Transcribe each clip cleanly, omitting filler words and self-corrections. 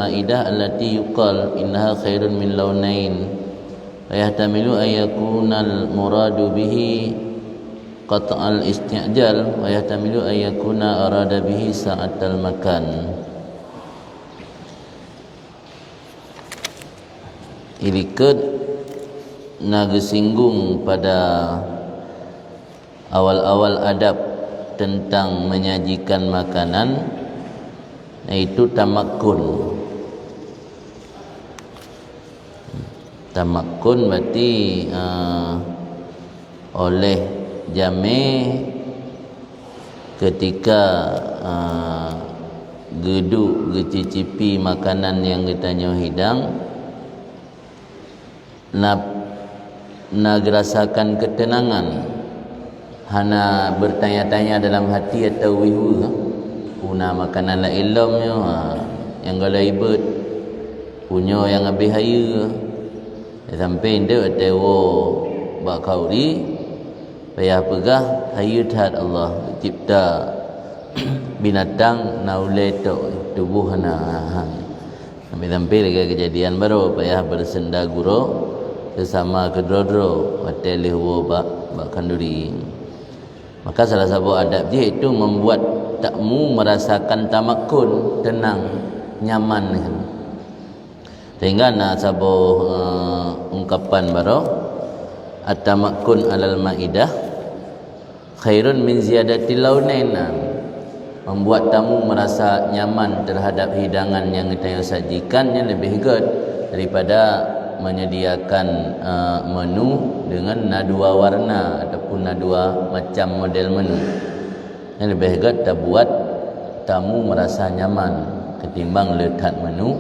Maidah allati yuqal innaha khairun min launain wa yahtamilu an yakuna al-muradu bihi qat'al isti'jal wa yahtamilu an yakuna arada bihi sa'atal makan. Irikut nagesinggung pada awal-awal adab tentang menyajikan makanan, iaitu tamakkun. Tamakkun berarti oleh jami' ketika geduk gecicipi makanan yang kita hidang, nak rasakan ketenangan, hana bertanya-tanya dalam hati atau wihu puna makanan la ilmnya yang galaibet punya yang habis haya sampai ndak tewo bak kauri payah pegah haya taat Allah cipta binatang naule tubuh hana sampai lagi kejadian baru payah bersenda guru sesama kedrodro hotel wo bak kanduri. Maka salah satu adab dia itu membuat takmu merasakan tamakkun, tenang, nyaman. Sehingga nak sabuh ungkapan baru at-tamakkun alal maidah khairun min ziyadati launain, membuat tamu merasa nyaman terhadap hidangan yang kita sajikan yang lebih good daripada menyediakan menu dengan dua warna ataupun dua macam model menu. Yang lebih good kita buat tamu merasa nyaman ketimbang letak menu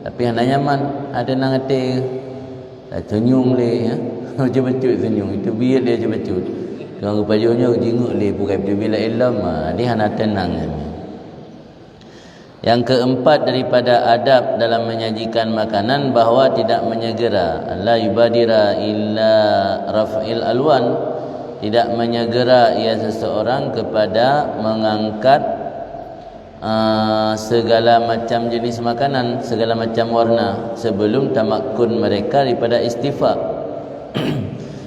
tapi hanya nyaman, ada nang ate senyum le ya. Betul senyum itu biar dia betul. Kalau pajunya jenguk le bukan betul bila ilmu dia hanya tenang. Yang keempat daripada adab dalam menyajikan makanan bahawa tidak menyegera, la yubadira illa raf'il alwan, tidak menyegera ia seseorang kepada mengangkat segala macam jenis makanan, segala macam warna sebelum tamakkun mereka daripada istifa.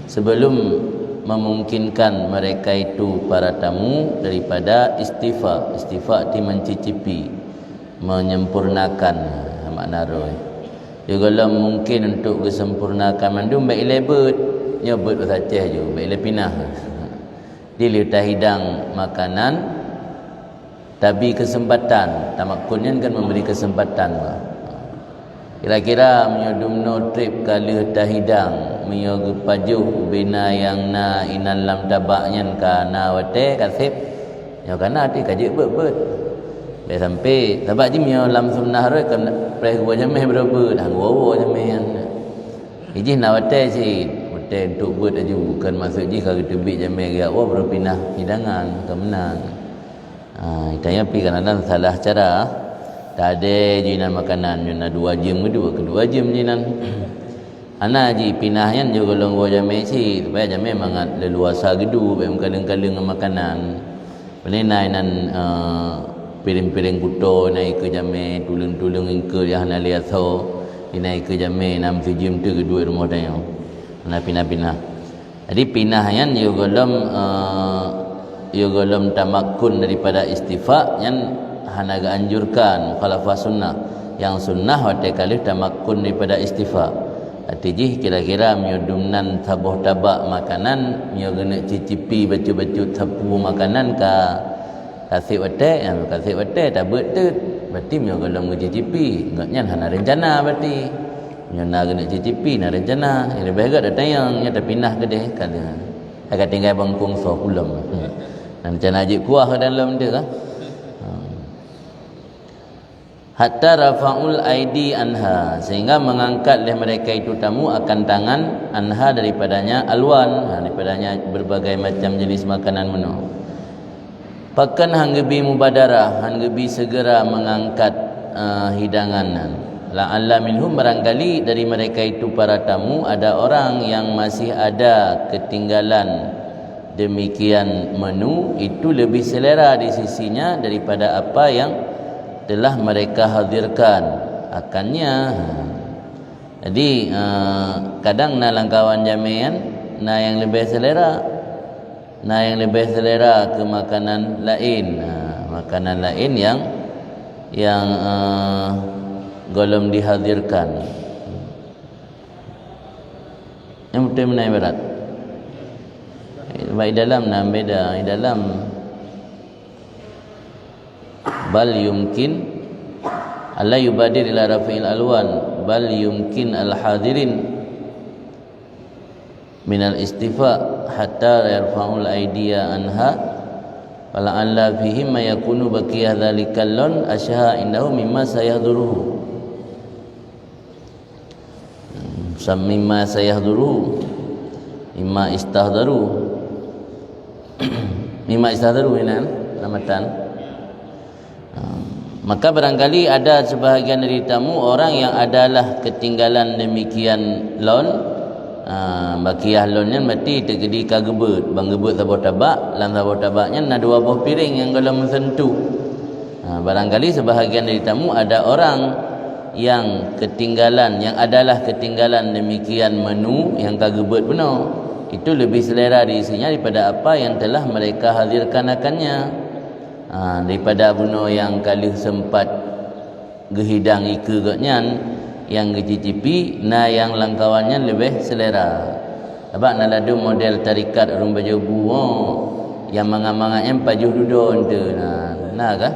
Sebelum memungkinkan mereka itu para tamu daripada istifa. Istifa itu mencicipi, menyempurnakan makna roh. Juga kalau mungkin untuk kesempurnakan mandum baik lebet, nyebut saja je, baik pinah. Dia lihat hidang makanan tapi kesempatan tamakkunnya kan memberi kesempatan. Kira-kira menyodumno trip kali hidang menyogu pajuh bina yang na inan lam tabaknya kana wate kasip yo kana ti kajik bet dah sampai tabak ji mio lam sunnah roi kan preh gua jameh berapa dah gua jameh iji na wate si wate untuk bet aju kan masuk ji kalau tebik jameh dia berapa pindah hidangan kemenang. Itanya pi kadang salah cara. Tak ada jinan makanan juna 2 jam kedua jam jinan. Ana ji pinahnya juga long gua jamai si supaya jamai mangat leluasa gedu bem kaleng-kaleng makanan. Penenai nan piring-piring kuto naik ke jamai tulung-tulung ingke yang na lihat so naik ke jamai 6 jam tu kedua rumah tanya. Ana pinah-pinah. Jadi pinahnya juga golom tamakkun daripada istifa yang hanaga anjurkan mukhalafah sunnah. Yang sunnah wate kali tamakkun daripada istifa. Atijih kira-kira miudumnan tabuh tabak makanan mio gena cicipi baju-baju tapu makanan ka kasih wate yang kasih wate tak betul berarti mio golom cicipi enggaknya hana rencana berarti mio na gena cicipi na rencana yang lebih agak datang yang nyata pindah ke deh kan agak tinggal bangkung so ulam. Rencana ajik kuah ke dalam dia kan. Hatta rafa'ul aidi anha, sehingga mengangkat oleh mereka itu tamu akan tangan anha daripadanya alwan, daripadanya berbagai macam jenis makanan menu. Pakan hanggebi mubadarah, hanggebi segera mengangkat hidangan. La'alla minhum, barangkali dari mereka itu para tamu ada orang yang masih ada ketinggalan demikian menu itu lebih selera di sisinya daripada apa yang telah mereka hadirkan akannya. Jadi kadang na langkawan jamian na yang lebih selera, ke makanan lain, makanan lain yang golom dihadirkan. Yang betul mana berat? Baik dalam na beda, dalam bal yumkin alla yubadir ila rafi'il alwan bal yumkin al hadirin min al istifa hatta yarfa'ul aidiya anha fala alla fihi ma yakunu baqiyah dzalikal lon asyaha indahu mimma sayahduruhu mimma sayahduruhu mimma istahdaru mimma istahdaru ini namatan. Maka barangkali ada sebahagian dari tamu orang yang adalah ketinggalan demikian lon, bakiyah lonnya mati terjadi kagebut, bang gebut tabur tabak, lan tabur tabaknya na 2 buah piring yang kalau mensentuh. Barangkali sebahagian dari tamu ada orang yang ketinggalan, yang adalah ketinggalan demikian menu yang kagebut benar. Itu lebih selera diisinya daripada apa yang telah mereka hadirkan akannya. Daripada buno yang kali sempat gehidang ika gaknyan yang gecicipi na yang langkawannya lebih selera. Sebab na ladu model tarikat orang bajabu yang mangat-mangatnya pajuh dudon tu nah kah?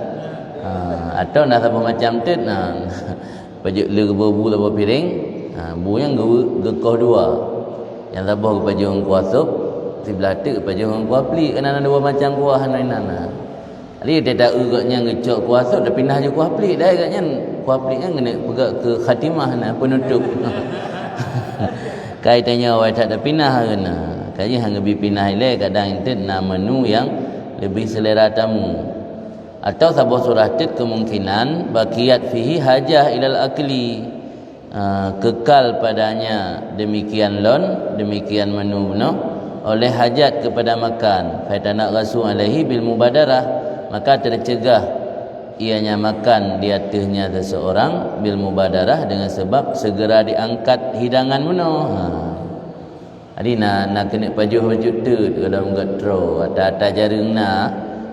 Atau nak apa macam tu pajuh le bebu apa piring, bu yang gekoh 2. Yang tabah ke pajuh orang kuasuk, sebelah tu ke pajuh orang kuapli kena ada 2 macam kuah nana. Jadi dia tak agaknya ngecok kuasa dah pindah je kuah pelik dah agaknya. Kuah pelik kan kena pegak ke khatimah penutup. Kaitannya awak tak ada pindah kena. Kaji hang lebih pindah ile kadang itu na menu yang lebih selera tamu. Atau sabah surah tit kemungkinan baqiyat fihi hajah ilal akli. Kekal padanya demikian lon, demikian menu oleh hajat kepada makan. Fa tanak rasul alaihi bil mubadarah, maka tercegah ianya makan di atasnya seseorang bil mubadarah dengan sebab segera diangkat hidangan muno. Jadi nak kena pajuh wajud tu dalam gatro ada jaring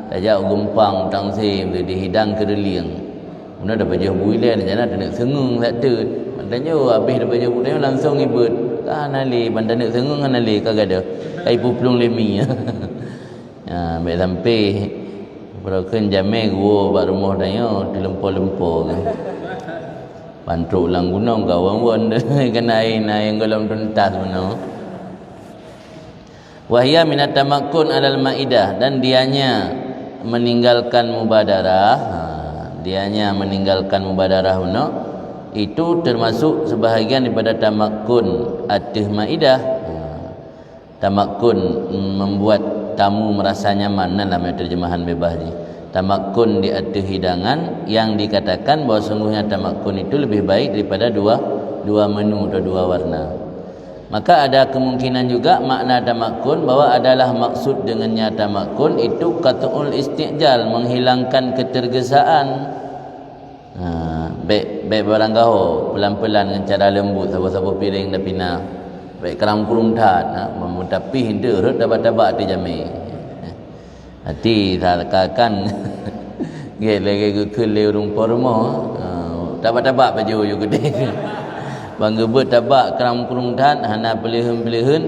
tajak gempang tangsim tu dihidang ke deling. Muno dah pajuh builan jana nak sengung tak tu. Maknanya habis dah pajuh builan langsung ibut. Nali bandan nak sengung nali kagak ada. Kai puplung lemi. Baik sampai Berakan jamai gua bak rumah tanya dilempor-lempor kan. Pantruk lang gunung kawan-kawan kena air yang dalam tuntas benar. Wahia minat tamakkun alal maidah, dan dianya meninggalkan mubadarah. Dianya meninggalkan mubadarah benar. Itu termasuk sebahagian daripada tamakkun atas maidah. Tamakkun membuat tamu merasa nyaman dalam terjemahan bebas ni. Tamakkun di atas hidangan yang dikatakan bahawa sungguhnya tamakkun itu lebih baik daripada dua menu atau 2 warna. Maka ada kemungkinan juga makna tamakkun bahawa adalah maksud dengannya tamakkun itu qat'ul istijal, menghilangkan ketergesaan. Baik barang gaho pelan-pelan dengan cara lembut, sabar-sabar piring dah pindah. Baik keram kurung tat memutapi hinda rut dapat-dapat di jami. Hati takkan ge lagi ke le rumpa rumah. Dapat-dapat baju yo gede. Bang gebut tabak keram kurung tat hana pelihun-pelihun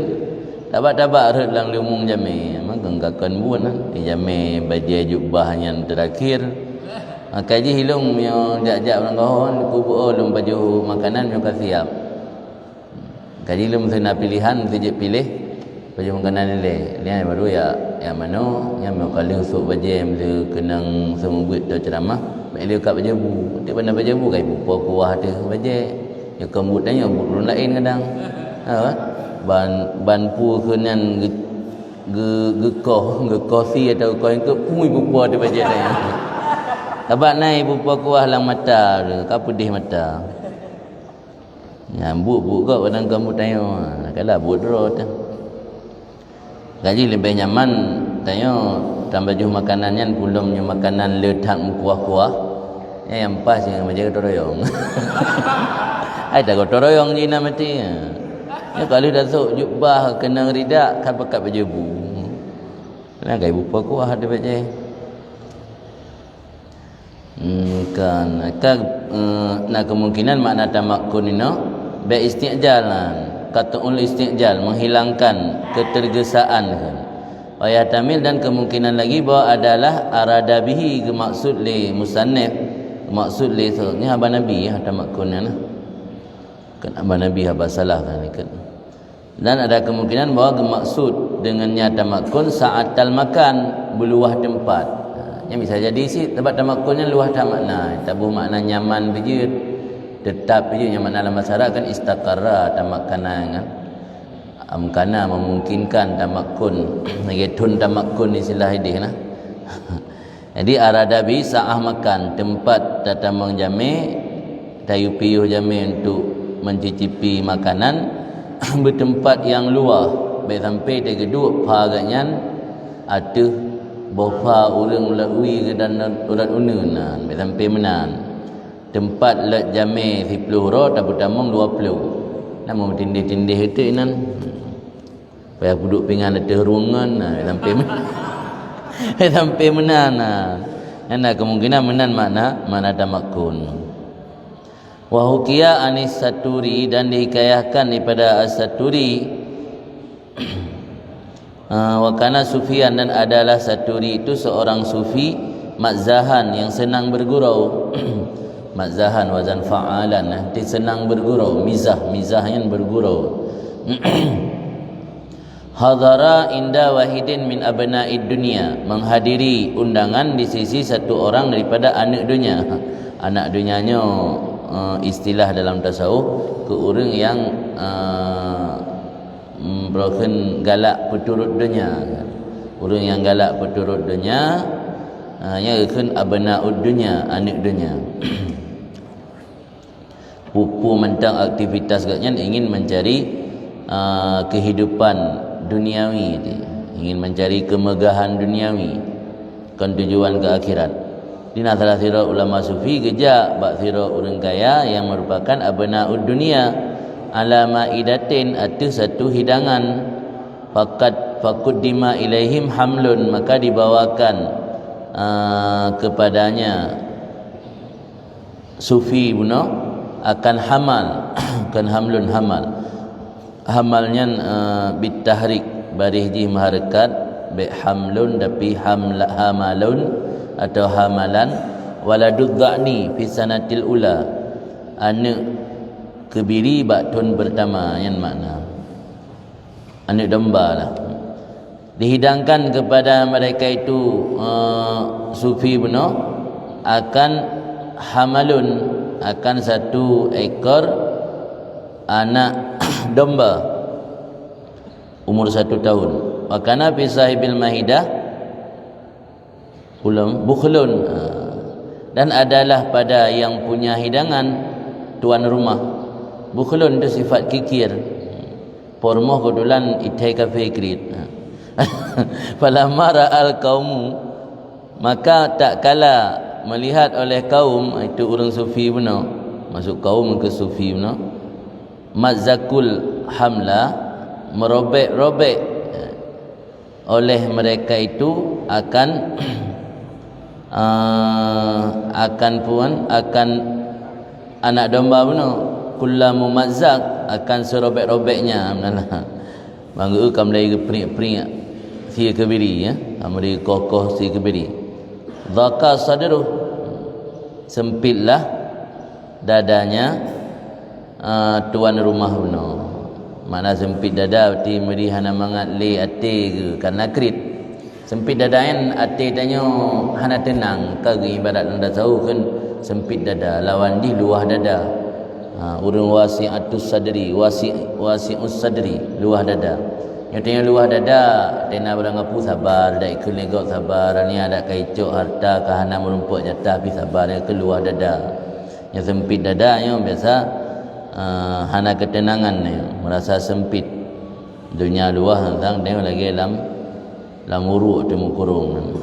dapat-dapat rut lang lumung jami. Memang genggakan buan di jami baju jubah yang terakhir. Kaji hilung yo jak-jak orang kawan kubu lum baju makanan yo kasiap. Kaji lu mesti nak pilihan, mesti je pilih baju makanan ni. Lihat baru ya mana yang mau kali usuk baju yang mesti kenang semua buat dah ceramah. Baik dia kat baju bu. Dia pandai baju bu kai bupa kuah tu baju. Ya kembut tanya burun lain kadang. Ban pu kenan gekoh si atau kau yang tu pui bupa tu baju tanya. Tabak naik bupa kuah lang mata tu, ka pedih mata. Nyambuk kau kadang kamu tanya kalau buat rot gaji lebih nyaman tanya tambah juh makanannya pulumnya makanan letak kuah-kuah yang pas yang macam toroyong. Ai tak toroyong je nak mati. Ya kalau dah sok jubah kena ridak kan pakai baju bu. Nah gaya bupa ku ada baca. Kan nak kemungkinan makna tamakkun ini be isti'jalan. Kata ul isti'jal menghilangkan ketergesaan kan. Ayat tamil dan kemungkinan lagi bahawa adalah arada bihi maksud li musannif maksud li ni haba nabi ya tamakkun nah. Kan haba nabi haba salah kan ikat. Dan ada kemungkinan bahawa maksud dengannya tamakkun saat tal makan beluah tempat. Yang bisa jadi sih tempat tamakkunnya luah tak makna, tak bermakna nyaman begitu. Tetap je yang makna dalam masyarakat kan istaqarra tamakkanan kan. Amkana memungkinkan tamakkun ngetun tamakkun istilah ini nah. Jadi arada bi sa'ah makan tempat tatamang jami tayu piyuh jami untuk mencicipi makanan bertempat yang luar baik sampai dia geduk paganyan ada bofa urang melalui ke dan urat unan baik sampai menan tempat let jami 10 ro tapi tamang 20 namun tindih-tindih itu nan payah duduk pingan ada ruangan sampai menan nah kemungkinan menan makna tamakkun wa hukiya anis saturi dan dihikayahkan daripada as-saturi wa kana sufian dan adalah saturi itu seorang sufi mazzahan yang senang bergurau mazzahan wazan fa'alan dia senang bergurau mizahnya bergurau hadara inda wahidin min abna'id dunia menghadiri undangan di sisi satu orang daripada anak dunia. Anak dunianya istilah dalam tasawuf ke orang yang broken galak peturut dunia. Orang yang galak peturut dunia nya kan abna'ud dunia, anak dunia. Pupu mentang aktivitas katnya ingin mencari kehidupan duniawi dia. Ingin mencari kemegahan duniawi kan tujuan ke akhirat. Dina salah sira ulama sufi gejak bak sira orang kaya yang merupakan abnaud dunia ala maidatin atu satu hidangan faquddima ilaihim hamlun maka dibawakan kepadanya sufi buno akan hamal kan hamlun hamalnya bitahrik barih maharakat bi hamlun tapi hamalun atau hamalan waladud dhani fi sanatil ula anak kebiri baktun pertama yang makna anak domba lah dihidangkan kepada mereka itu sufi beno akan hamalun akan satu ekor anak domba umur 1 tahun. Wa kana fi sahibil mahidah bukhlun dan adalah pada yang punya hidangan tuan rumah. Bukhlun itu sifat kikir. Pormoh kedulan itai kafe krit. Falamma ra'al qaumu maka tak kala melihat oleh kaum itu orang sufi benar. Masuk kaum ke sufi benar. Mazzakul hamla merobek-robek oleh mereka itu akan anak domba benar kullamu mazzak akan serobek-robeknya benar bangga kam lagi pering-pering si kebiri ya amri kokoh si kebiri dhaka sadruh sempitlah dadanya tuan rumah benar mana sempit dada berarti merihana mangat le ate ke karena krit sempit dada kan ate tanya hana tenang ke ibarat anda tahu kan sempit dada lawan di luah dada urang wasi'atus sadri wasi'us sadri luah dada yang tanya luah dada tena berangapu sabar dak ikut legok sabar ni ada kaicok harta ke hana merumput jatah pi sabar ke luah dada yang sempit dadanya biasa hana ketenangan ni merasa sempit dunia luah tentang dia lagi dalam uruk temu kurung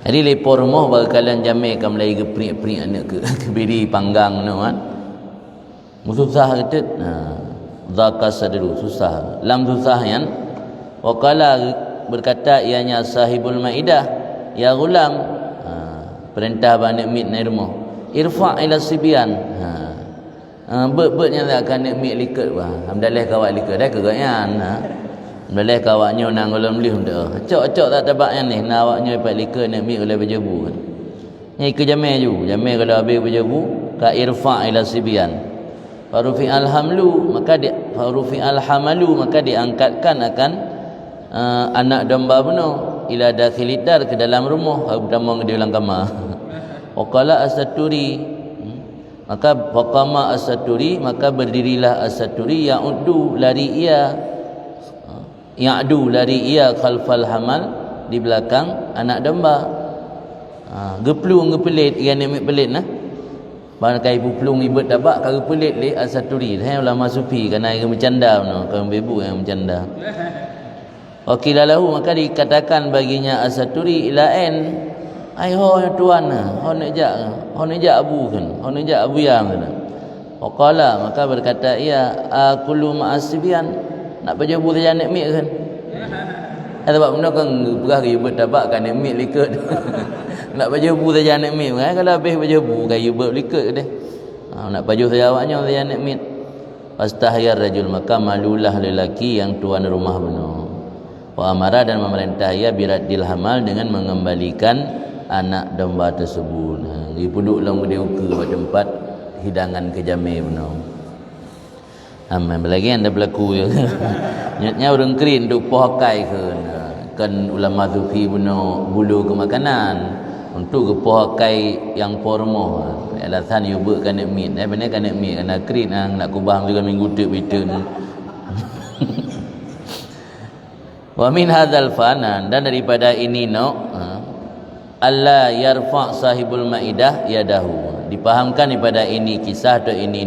Jadi lepor rumah bakalan jamai kam lai ke prik-prik anak ke biri panggang no kan. Susah ketet. Zaka sadru susah. Lam susah yan. Waqala berkata ianya sahibul maidah, ya gulam, perintah bani mit nai rumah. Irfa ila sibyan. Bet yang akan nak mit likat bah. Alhamdulillah kawak likat dah kegayan. Alhamdulillah kawaknya nang golom lih dah. Acok-acok tak tabak yang ni. Nak awaknya dapat likat nak mit oleh berjebu. Ni ke jamai ju. Jamai kalau habis berjebu, ka irfa ila sibyan. Farufi alhamlu maka diangkatkan akan anak domba beno ila dakhilidar ke dalam rumah pertama di dalam kamar. Waqala as-saturi maka faqama as-saturi maka berdirilah as-saturi ya'du lari ia khalfal hamal di belakang anak domba. Geplung gepelit yang ambil pelit nah. Bangkai puplung ibet tabak kara pelit le as-saturi. Hai ulama sufi kana yang bercanda no, kaum bebu yang bercanda. Wakilalahu maka dikatakan baginya as-saturi ila en. Ai ho tuan ho nak jak abu kan. Ho nak jak abu yang kan. Waqala maka berkata ia aqulu ma'asbian nak berjebu saja nak mik kan. Sebab benda kan perah ibet tabak kan nak mik likat. Nak berjebu saja nak mit kalau habis berjebu kayu berlikat dia. Nak baju saja awaknya saja nak mit. Fastahyar rajul maka malulah lelaki yang tuan rumah benar. Wa amara dan memerintah ia biradil hamal dengan mengembalikan anak domba tersebut. Dia puduk long dia uka pada tempat hidangan ke jamai benar. Aman belagi anda berlaku ya. Nyatnya orang kerin duk pohakai kan ulama sufi benar bulu ke makanan. Untuk gepoh kai yang formo alasan you buat kan nak meet benar kan nak meet kena krin nak kubah juga minggu tu bitun. Wa min hadzal fanan dan daripada ini alla yarfa sahibul maidah yadahu. Dipahamkan daripada ini kisah atau ini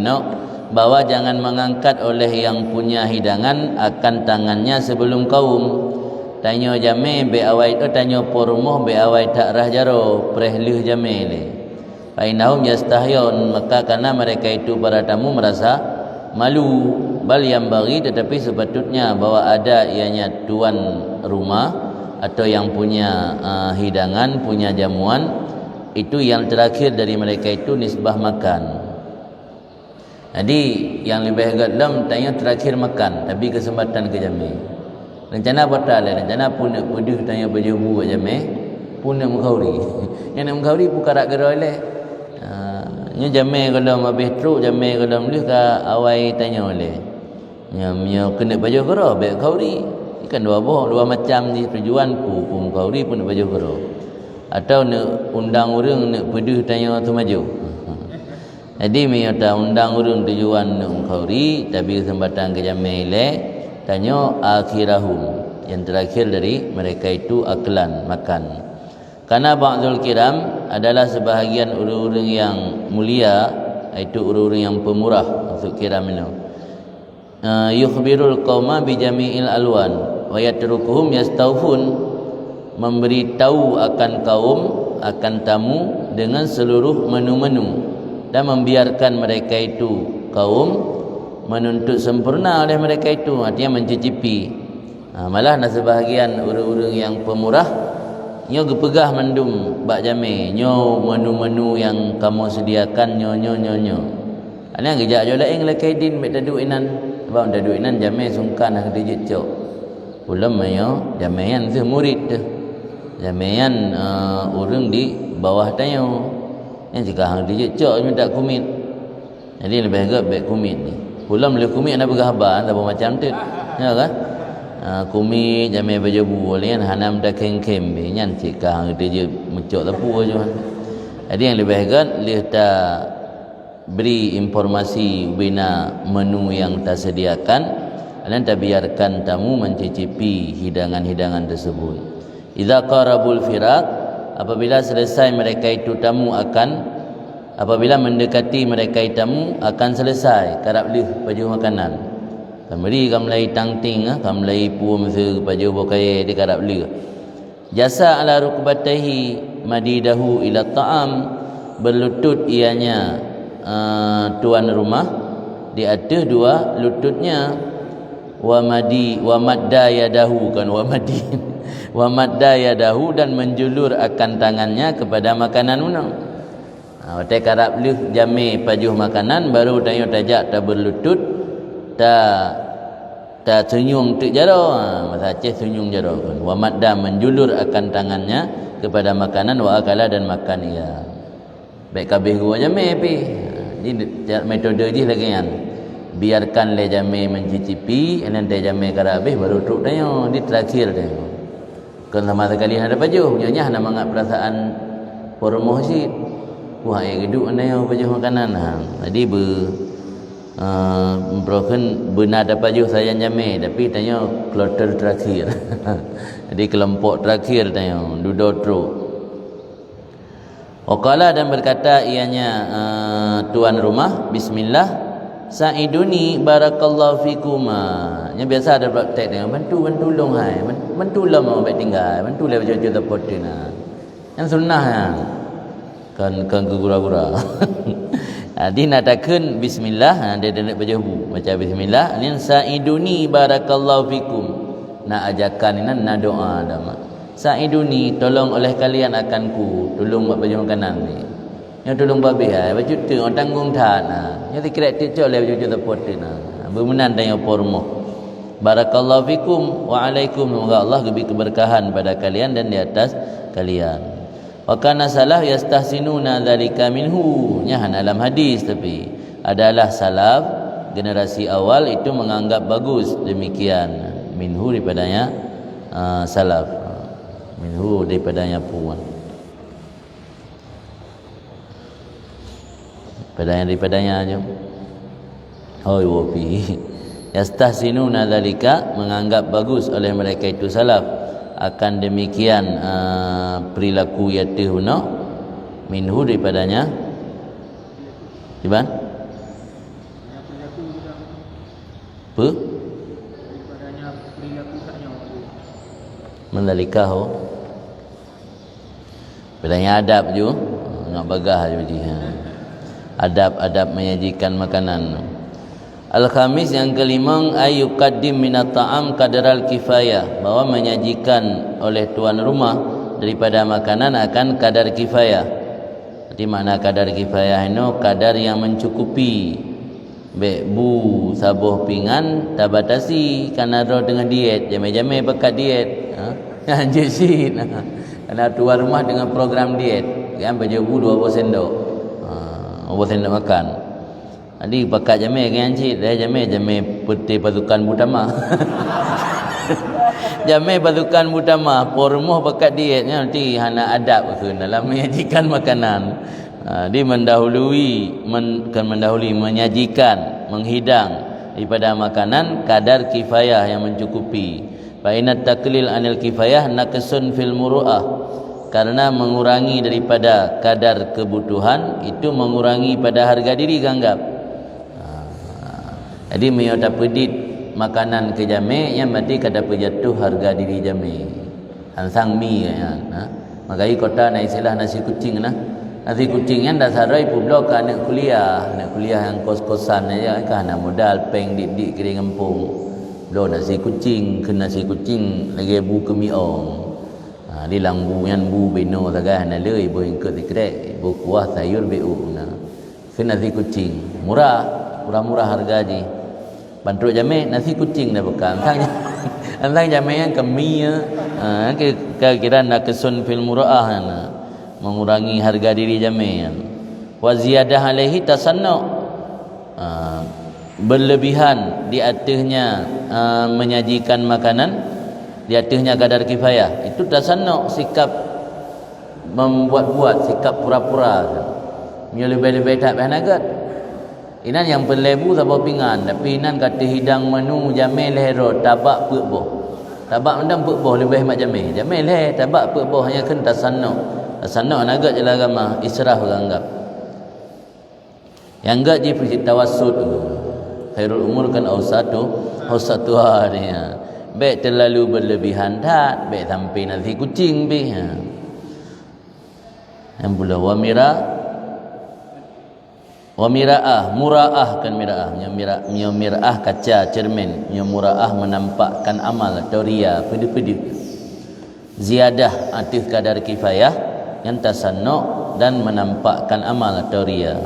bahwa jangan mengangkat oleh yang punya hidangan akan tangannya sebelum kaum. Tanya jamai be awai tu tanya pormoh be awai tak rah jaro prehlih jamai le. Fainahum yastahyon maka karena mereka itu para tamu merasa malu bal yang bagi tetapi sepatutnya bahwa ada ianya tuan rumah atau yang punya hidangan punya jamuan itu yang terakhir dari mereka itu nisbah makan. Jadi yang lebih agak dalam tanya terakhir makan tapi kesempatan ke jamai. Rencana batal rencana pun nak pedih tanya berjebu jamai pun nak mengkauri. Yang nak mengkauri perkara gerai le. Nya jamai kalau habis truk jamai kalau boleh ke awai tanya oleh. Nya kena baju gera baik kauri. Ikan dua macam ni tujuan pun kauri pun nak baju gera. Atau nak undang orang nak pedih tanya tu maju. Jadi mi ada undang orang tujuan nak kauri tapi kesempatan ke jamai le. Tanya akhirahum yang terakhir dari mereka itu aklan makan. Karena ba'dul kiram adalah sebahagian orang-orang yang mulia iaitu orang-orang yang pemurah maksud kiram itu. Yukhbirul qauma bi jami'il alwan wa yatrukuhum yastawfun memberitahu akan kaum akan tamu dengan seluruh menu-menu dan membiarkan mereka itu kaum menuntut sempurna oleh mereka itu artinya mencicipi. Malah nak sebahagian orang-orang yang pemurah nyo gepegah mendum bak jamai nyo menu-menu yang kamu sediakan nyo. Ana gejak jo lain lekaidin mek taduk inan sebab taduk inan jamai sungkan nak dijit cok. Ulam yo jamaian tu murid tu. Jamaian orang di bawah tayo. Yang jika hang dijit cok minta kumit. Jadi lebih agak baik kumit ni. Ulam boleh kumit nak bergahabar tak macam tu. Ya kan? Kumit jamai berjebu boleh kan hanam dah kem-kem be nyan jika hang dijit mencok tepu je. Jadi yang lebih agak leh tak beri informasi bina menu yang tak sediakan dan tak biarkan tamu mencicipi hidangan-hidangan tersebut. Idza qarabul firaq apabila selesai mereka itu tamu apabila mendekati mereka tamu akan selesai karap lih baju makanan. Kamari kamlai tangting kamlai pu mese baju bokai di karap lih. Jasa ala rukbatihi madidahu ila ta'am, berlutut ianya tuan rumah di atas dua lututnya, wa madda yadahu, kan wa madi wa madda yadahu, dan menjulur akan tangannya kepada makanan unang. Watai karap leh jame pajuh makanan baru tayo tajak ta berlutut ta senyum tu jaro, masa Aceh senyum jaro kan. Wa madda, menjulur akan tangannya kepada makanan, wa akala, dan makan ia. Baik kabeh gua jame pi. Ini metode je lagi kan. Biarkan le jame mencicipi, nanti jame karabeh baru truk tayo di terakhir tayo. Kan sama sekali ada pajuh, nyonya nak mangat perasaan promosi. Wah, ai geduk tayo pajuh makanan. Jadi broken benar dapat pajuh saya jame, tapi tayo kloter terakhir. Jadi kelompok terakhir tayo duduk truk. Waqala, dan berkata ianya tuan rumah, bismillah, sa'iduni barakallahu fikuma. Nya biasa ada praktek dengan bantu tolong hai, bantu lah mau baik tinggal, bantu lah baca potena. Yang sunnah kan gura-gura. Di natakeun bismillah, dia nak baca baca bismillah, ni sa'iduni barakallahu fikum. Nak ajakan ini nak doa dah. Sa'iduni, tolong oleh kalian akanku, tolong buat baju makanan ni. Yang tolong babi baju tu orang tanggung tan. Yang dikira tu oleh baju tu potin. Bermenan dan yang pormo. Barakallahu fikum wa alaikum, semoga Allah beri keberkahan pada kalian dan di atas kalian. Wa kana salaf yastahsinuna dzalika minhu. Nya dalam hadis, tapi adalah salaf generasi awal itu menganggap bagus demikian. Minhu daripadanya salaf. Minhu daripadanya puan. Daripadanya aja. Hoi wopi. Yastahsinuna dzalika, menganggap bagus oleh mereka itu salaf akan demikian perilaku yatihuna minhu daripadanya. Iban? Apa? Daripadanya perilaku saknya. Mendalikah bedanya adab je, nak bagah je dia. Adab-adab menyajikan makanan. Al-khamis, yang kelima, ayyuqaddim minat ta'am qadaral kifayah, bahwa menyajikan oleh tuan rumah daripada makanan akan kadar kifayah. Jadi makna kadar kifayah itu kadar yang mencukupi. Bu sabuh pingan tabatasi kana ro dengan diet, jame-jame bekat diet. Anjir sih. Karena tuan rumah dengan program diet, kan berjebu 20 sendok. 20 sendok makan. Jadi pakat jame kan cik, dah jame putih pasukan Butama. Jame pasukan Butama, pormoh pakat diet nanti hana adab ke dalam menyajikan makanan. Dia mendahului menyajikan, menghidang daripada makanan kadar kifayah yang mencukupi. Fa inat taklil anil kifayah naqsun fil muru'ah, karena mengurangi daripada kadar kebutuhan itu mengurangi pada harga diri ganggap. Jadi menyota pedit makanan ke jame yang berarti kada pejatuh harga diri jame. Ansang mi kan. Makai kota na istilah nasi kucing nah. Nasi kucing yang dasarai publok ka anak kuliah yang kos-kosan aja kan modal peng dik kiri ngempung. Lo nasi kucing, ke nasi kucing lagi bu ke miong. Di lambu yang bu beno sagah na leuy bo ingke dikrek, bu kuah sayur bu na. Ke nasi kucing, murah harga ji. Bantu jame nasi kucing dah bekam. Antang jame yang kemi kira nak kesun fil mura'ah mengurangi harga diri jame. Wa ziyadah alaihi tasannu. Berlebihan di atasnya menyajikan makanan, di atasnya kadar kifayah, itu tasannu, sikap membuat-buat, sikap pura-pura. Lebih-lebih tak pahanagat. Inan yang berlebu sabah pingan, tapi inan kata hidang menu jamil lehero tabak pekboh. Tabak mendam pekboh lebih mak jamil. Jamil leh tabak pekboh hanya kan tasannu. Tasannu anagat jelah agama israf anggap. Yang enggak je tawassut. Khairul umur kan ausatu hari. Baik terlalu berlebihan tak, baik sampai nasi kucing be. Yang pula muraah kan miraah, miraah kaca cermin, muraah menampakkan amal atau ria, pedi-pedi. Ziyadah atif kadar kifayah, yang tasannu dan menampakkan amal atau ria.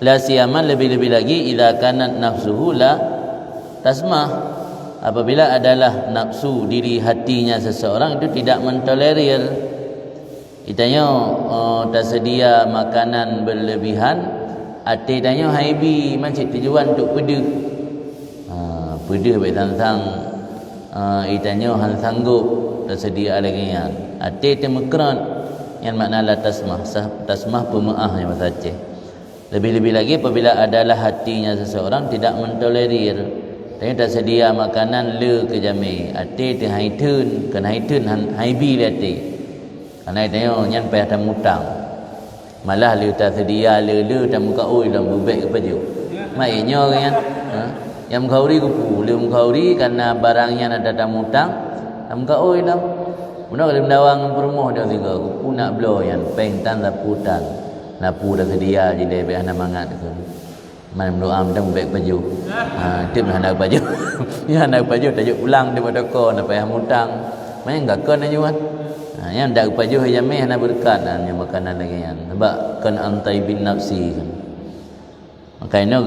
La siyaman, lebih-lebih lagi idza kanat nafsuhu la tasmah, apabila adalah nafsu diri hatinya seseorang itu tidak mentolerir. Itanya tersedia makanan berlebihan, ati tanya haibi macam tujuan untuk peda. Peda baik tantang itanya han sanggup tersedia lagi yang ati temekran yang makna la tasmah pemaah yang saja. Lebih-lebih lagi apabila adalah hatinya seseorang tidak mentolerir, tanya tersedia makanan le ke jami ati te haitun kan haitun haibi le ati. Karena tanya nyan payah tam utang. Malah lu tak sedia le dan muka oi dalam bubek ke baju. Mainnya kan. Yang mengkauri kupu, lu mengkauri karena barangnya ada dalam hutang, muka oi dalam. Mula kalau mendawang perumah dia tiga kupu nak blow yang pengtan laputan. Lapu dah sedia je dia be ana mangat tu. Man doa minta bubek baju. Tip nak baju. Ya nak baju tajuk pulang daripada kau nak payah hutang. Main enggak kan ajuan. Yang dak pajuh jamih nak berkat yang makanan lagi yang sebab kan antai bin nafsi kan. Makanya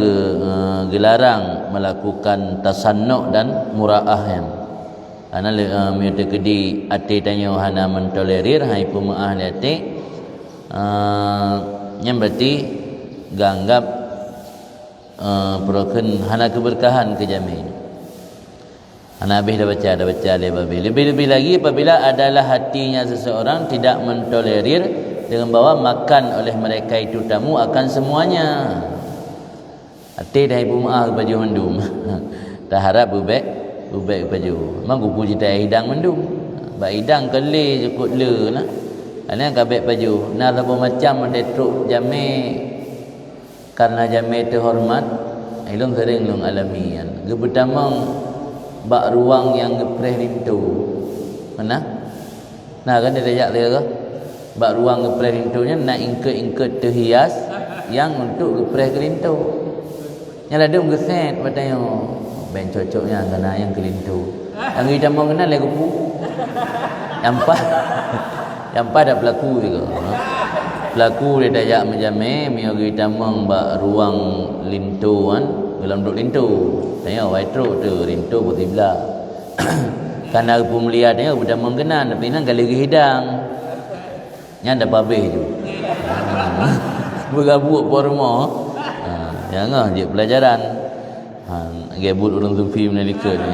gelarang melakukan tasannu dan muraah yang karena mute kedi ati tanya hana mentolerir hai pemaah ati yang berarti ganggap peroken hana keberkahan ke jamih. Nabi dah baca lebih-lebih lagi apabila adalah hatinya seseorang tidak mentolerir dengan bawa makan oleh mereka itu tamu akan semuanya. Hati dah ibu maah baju mendum. Tak harap bubek baju. Memang kupu cita hidang mendum. Ba hidang kele cukup le lah. Ana kabek baju. Nah apa macam detruk jami karena jami terhormat. Ilung sering lung alamian. Gebetamang bak ruang yang gepreh pintu. Mana? Nah kan dia ajak dia ke? Bak ruang gepreh pintunya nak ingkut-ingkut terhias yang untuk gepreh kelintu. Yang ada geset patanya ben cocoknya kena yang kelintu. Yang kita mau kenal lagu pu. Yang dah pelaku juga. Pelaku dia ajak menjame mio kita mong bak ruang lintuan dalam duk lintu. Tanya wai truk tu rintu putih belah. Karena pemulia tanya sudah mengenal tapi nang kali hidang. Nya ada babeh tu. Bergabuk pormo. Jangan je pelajaran. Gebut orang sufi menalika ni.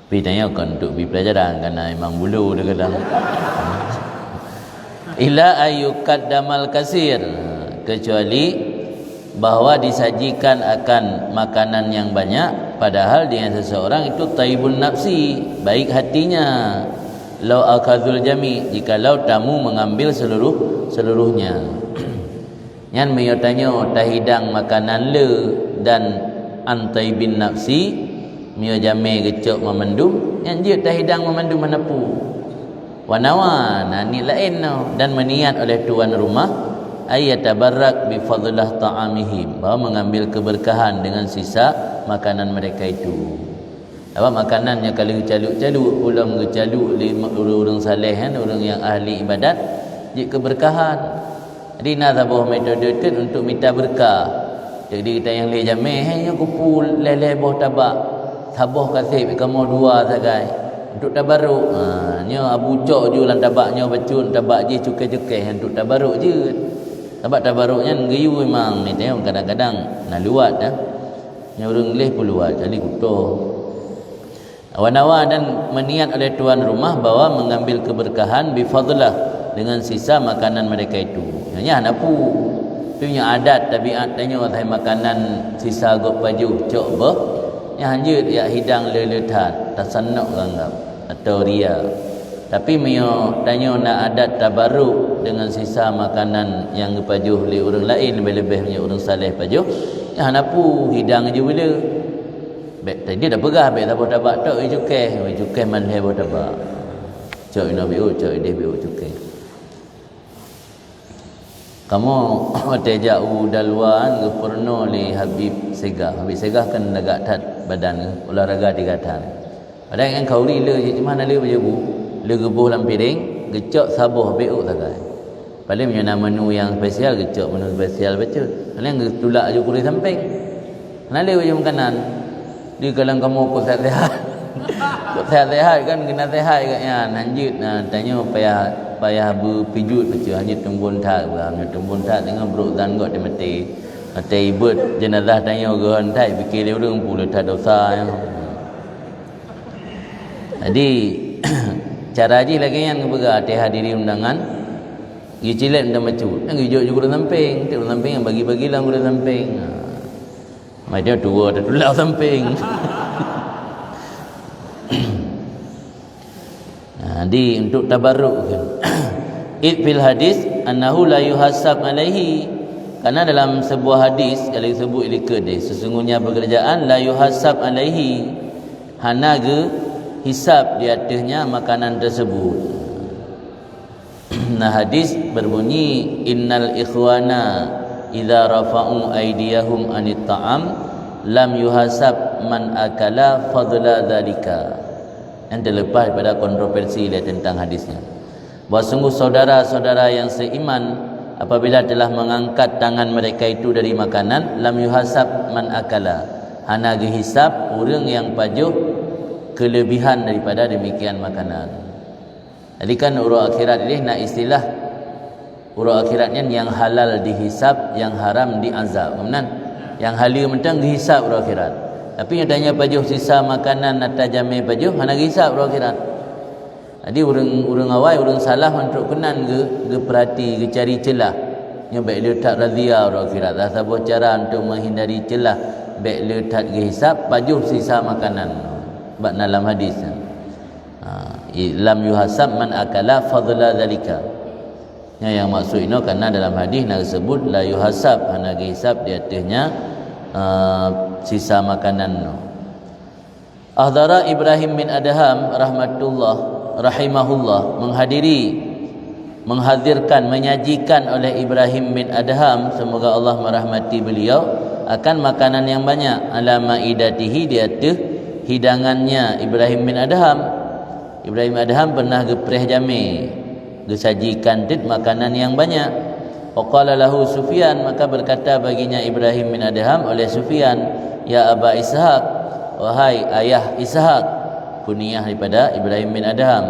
Pi tanya kan untuk pi pelajaran karena memang bulu dia kadang. Ila ayyukaddamal kasir, kecuali bahawa disajikan akan makanan yang banyak padahal dengan seseorang itu taibun nafsi, baik hatinya. Lau akadzul jami, jikalau tamu mengambil seluruhnya. Yang menyatanya tahidang makanan le dan antai bin nafsi mio jami gecok memendum yang dia tahidang memendum menepu wanawan ni lain dan meniat oleh tuan rumah ayatabarrak bi fadlah ta'amihim, bahawa mengambil keberkahan dengan sisa makanan mereka itu. Apa makanannya kalau caluk-caluk ulang caluk orang saleh kan, orang yang ahli ibadat jadi keberkahan. Jadi nak tabuh metode untuk minta berkah. Jadi kita yang le jameh hanya kupul lele boh tabak tabuh kasih kamu dua sagai untuk tabaruk. Nya Abu Cok je lan tabaknya bacun tabak je cukai-cukai untuk tabaruk je. Sebab tabaruknya ngayu memang ni tengok kadang-kadang nak luat dah. Yang orang leh pun luat jadi kutuh. Wanawa dan meniat oleh tuan rumah bahawa mengambil keberkahan bi fadlah dengan sisa makanan mereka itu. Hanya napu. Punya adat tabiat tanya orang makanan sisa gok baju cok bah. Yang hanjut ya hidang leletan tasanuk anggap atau ria. Tapi mio tanya nak adat tabaruk dengan sisa makanan yang pajuh li orang lain lebih-lebihnya orang saleh pajuh. Ya napu hidang je bila. Baik tadi dah pegah baik tabak tok cukai man hebo tabak. Cok ina biu cok dia biu cukai. kamu tejak dalwan ke porno li Habib Segah kan dekat tat badan olahraga tigatan padahal kan kau li le mana le berjebu le gebuh dalam piring gecok sabuh beuk sagai paling punya menu yang spesial gecok menu spesial betul paling tulak je kulit samping mana le berjebu makanan di kalang kamu kau sehat-sehat kau sehat-sehat kan kena sehat katnya lanjut tanya payah berpijut betul hanya tumbun tak dengan berutan kau dia mati ibut jenazah tanya ke hantai fikir dia orang pula tak dosa ya. Jadi cara je lagi yang bergerak hati hadiri undangan you cilet dah macu yang hijau juga samping tu samping yang bagi-bagilah gula samping macam dua dah tulak samping. Jadi untuk tabarruk kan id fil hadis annahu la yuhasab alaihi karena dalam sebuah hadis kalau disebut ilika sesungguhnya pekerjaan la yuhasab alaihi hanaga hisab di atasnya makanan tersebut. Nah hadis berbunyi innal ikhwana idza rafa'u aydiyahum anit ta'am lam yuhasab man akala fadla dzalika. Yang terlepas daripada kontroversi tentang hadisnya bahawa sungguh saudara-saudara yang seiman apabila telah mengangkat tangan mereka itu dari makanan lam yuhasab man akala hana dihisab orang yang pajuh kelebihan daripada demikian makanan. Jadi kan urut akhirat ini nak istilah urut akhiratnya yang halal dihisab yang haram diazab kemudian yang halal mentang dihisab urut akhirat tapi yang tanya pajuh sisa makanan atau jamai pajuh hana dihisab urut akhirat. Jadi orang awal orang salah untuk kenan ke perhati ke cari celah nya baik dia tak razia urut akhirat dah sabuh cara untuk menghindari celah baik dia tak dihisab pajuh sisa makanan bab dalam hadis lam yuhasab man akala fadla zalika yang maksud ini kerana dalam hadis nak sebut la yuhasab hana dihisab di atasnya sisa makanan. Ahdara Ibrahim bin Adham rahimahullah menghadirkan menyajikan oleh Ibrahim bin Adham semoga Allah merahmati beliau akan makanan yang banyak ala maidatihi di atas hidangannya Ibrahim bin Adham. Ibrahim bin Adham pernah gepreh jami disajikan makanan yang banyak. Waqala lahu Sufyan maka berkata baginya Ibrahim bin Adham oleh Sufyan ya Aba Ishaq wahai ayah Ishaq kunyah daripada Ibrahim bin Adham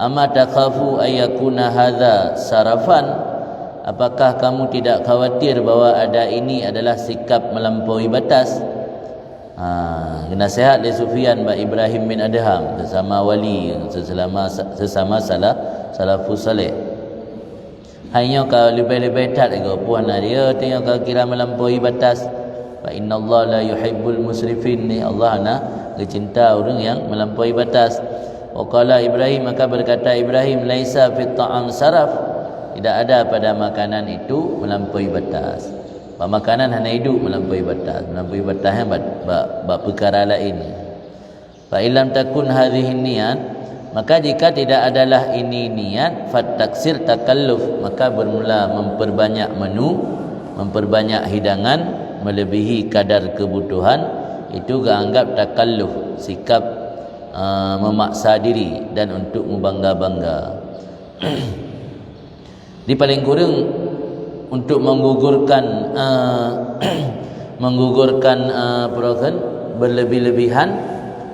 amma takhafu ayakuna hadza sarafan apakah kamu tidak khawatir bahwa ada ini adalah sikap melampaui batas. Nasihat dari Sufyan ba Ibrahim bin Adham sesama wali sesama salafus saleh. Hanya kau lebih-lebih tak ke puan dia tengok kau kira melampaui batas. Fa innallaha la yuhibbul musrifin ni Allah nak cinta orang yang melampaui batas. Waqala Ibrahim maka berkata Ibrahim laisa fit ta'am saraf tidak ada pada makanan itu melampaui batas. Makanan hanya hidup melampaui batas yang bab perkara lain. Fa illam takun hadhihi niat maka jika tidak adalah ini niat fataksir takalluf maka bermula memperbanyak menu memperbanyak hidangan melebihi kadar kebutuhan itu dianggap takalluf sikap memaksa diri dan untuk membangga-bangga. Di paling kurang untuk menggugurkan berlebih-lebihan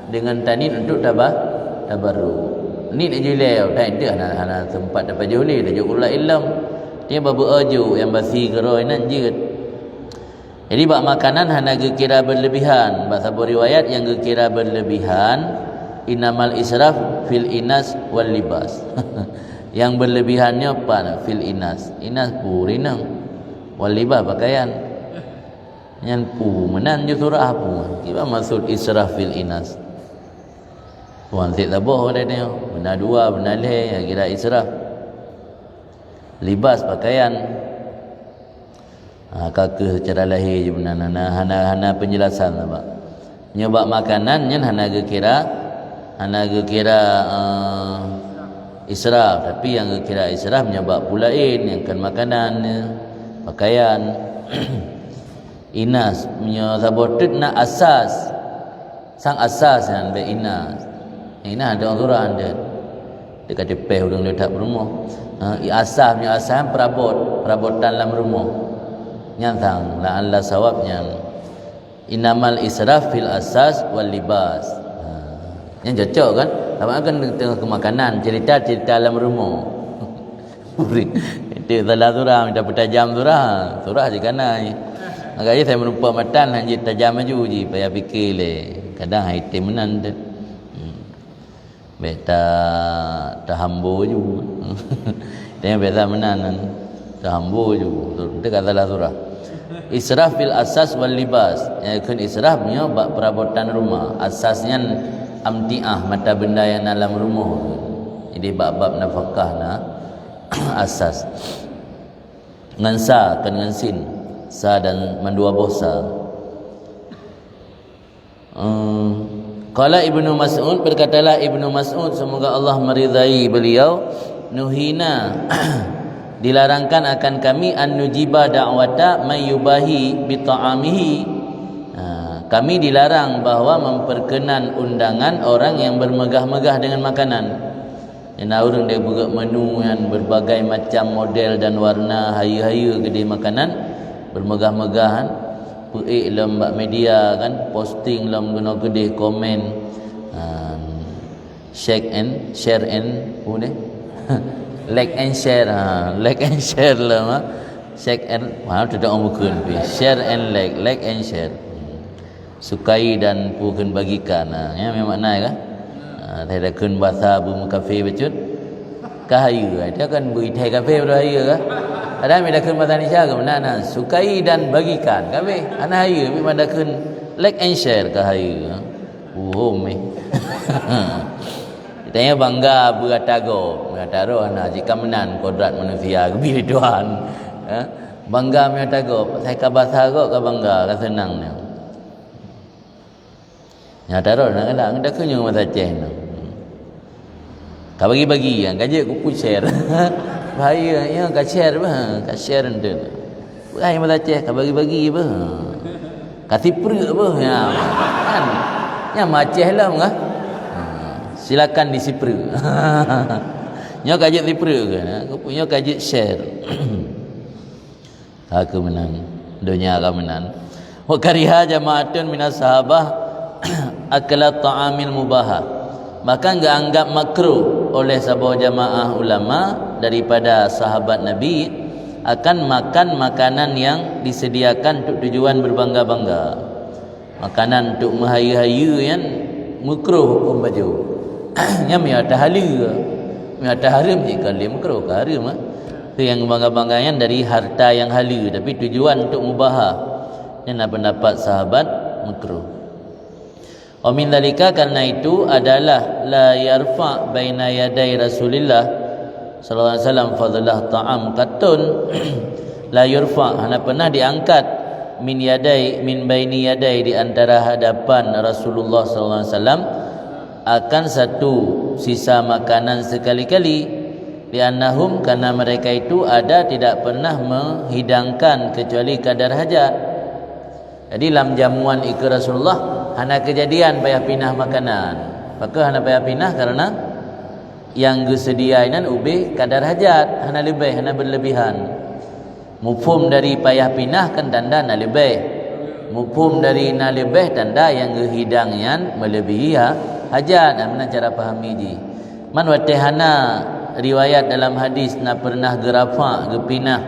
dengan tanin untuk tabarruk. Ni nak jual tak ada hana tempat dapat jual dah jual ilmu. Dia babu aju yang basi geroi nan jeut. Jadi bak makanan hana kira berlebihan. Bak sabu riwayat yang kira berlebihan inamal israf fil inas wal libas. Yang berlebihannya apa? Fil inas. Inas purinang wal libas pakaian. Yang pu menan je surah apa? Kita maksud israf fil inas. Puan tak tabuh pada dia. Benar dua, benar leh, kira israf. Libas pakaian. Kakak secara lahir je benar hana penjelasan apa. Nyebab makanan nyen hana kira israf, tapi yang kira israf menyebab pulain yang kan makanan pakaian. Inas punya sabotut nak asas. Sang asas kan be inas. Inas ada orang dia. Dia kata peh orang letak rumah. Asas punya asas perabotan dalam rumah. Nyantang la Allah sawabnya. Inamal israf fil asas wal libas. Yang cocok kan? Apa kan tengah ke makanan, cerita-cerita dalam rumah. Itu salah surah minta bertajam surah je kana. Agaknya saya merupa matan hanya tajam maju je payah fikir le. Kadang item menan tu. Beta tahambo je. Dia biasa menan tahambo je. Itu katalah surah. Israf bil asas wal libas. Yang kan israf punya bab perabotan rumah. Asasnya amtiah, mata benda yang dalam rumah. Jadi bab-bab nafkah na asas. Dengan sa kan dengan sin. Sa dan mendua bosa. Qala Ibnu Mas'ud, berkatalah Ibnu Mas'ud, semoga Allah meridai beliau, nuhina dilarangkan akan kami an nujiba da'wata may yubahi bi ta'amihi. Kami dilarang bahawa memperkenan undangan orang yang bermegah-megah dengan makanan. Yang orang dia buat menu yang berbagai macam model dan warna, hayu-hayu kedai makanan bermegah-megahan. Puik dalam media kan, posting dalam guna kedai, komen, share and like and share, like and share lah, share and tidak mungkin, share and like and share, sukai dan bukan bagikan, ya memang naik kan? Saya kun bahasa bumi kafe becut, kahayu, dia kan bui teh kafe berhayu kan? Ada yang kun bahasa Indonesia ke mana? Sukai dan bagikan, kafe, anak hayu, memang ada kun like and share kahayu, me. Tanya bangga beratago, beratago anak jika menan kodrat manusia kebiri Tuhan. Bangga beratago, saya kabasa go ka bangga ka senang ni. Ya taro nak kadang dah kunyo masa ceh no. Ka bagi-bagi yang gaje ku share. Bahaya ya ka share bah, ka share ende. Bahaya masa ceh ka bagi-bagi bah. Ka tipru bah ya. Kan. Ya maceh lah ngah. Silakan disipru. Nyo kajet sipru ke? Aku punya kajet share. Aku menang. Dunia aku menang. Wa kariha jama'atun minas sahabah akala ta'amil mubaha. Maka enggak anggap makruh oleh sebuah jamaah ulama daripada sahabat Nabi akan makan makanan yang disediakan untuk tujuan berbangga-bangga. Makanan untuk menghayu-hayu yang makruh hukum baju. Yang miata halu, miata haram je kalau dia makruh ke haram. Itu yang bangga-banggayan dari harta yang halu, tapi tujuan untuk mubahah. Yang pendapat sahabat makruh. Wa min dzalika, karena itu adalah la yarfa baina yaday Rasulillah sallallahu alaihi wasallam fadlah ta'am katun la yurfa, hana pernah diangkat min baini yaday di antara hadapan Rasulullah sallallahu alaihi wasallam akan satu sisa makanan sekali-kali, li'annahum, karena mereka itu ada tidak pernah menghidangkan kecuali kadar hajat. Jadi dalam jamuan ikut Rasulullah hanya kejadian payah pinah makanan. Maka hanya payah pinah karena yang disediainan ubi kadar hajat, hanya lebih, hanya berlebihan. Mufhum dari payah pinah kan tanda na lebih. Mufhum dari na lebih tanda yang kehidangnya melebihi hajat. Mana cara fahami ji? Man watehana riwayat dalam hadis nak pernah gerafa gepinah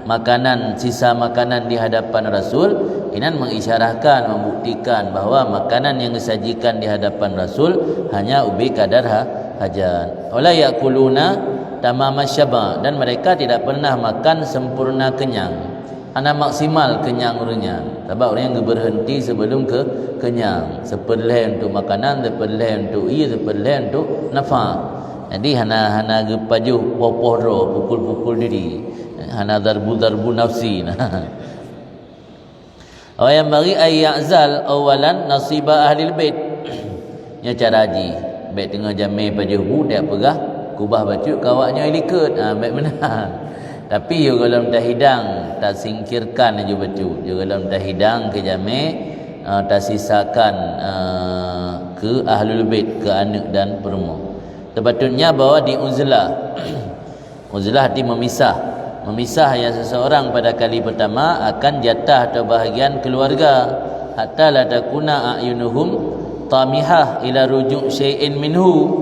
makanan, sisa makanan di hadapan Rasul, inan mengisyarahkan, membuktikan bahawa makanan yang disajikan di hadapan Rasul hanya ubi kadar hajat. Wala yakuluna tamama syaba, dan mereka tidak pernah makan sempurna kenyang. Ana maksimal kenyang urangnya. Sebab orang yang berhenti sebelum kenyang. Seperleh untuk makanan, seperleh untuk seperleh untuk nafas. Jadi hana gepaju popoh pukul-pukul diri. Hana darbu nafsi. Wa yang bagi ayyazal awalan nasiba ahli bait. Nya cara haji. Bait tengah jamai baju dia pegah kubah baju kawaknya ilikut. Baik benar. Tapi yo kalau dah hidang tak singkirkan je betul. Yo kalau dah hidang ke jami tak sisakan ke ahlul bait, ke anak dan perempuan. Sepatutnya bahawa di uzlah. Uzlah arti memisah. Memisah yang seseorang pada kali pertama akan jatah atau bahagian keluarga. Hatta la takuna a'yunuhum tamihah ila rujuk syai'in minhu.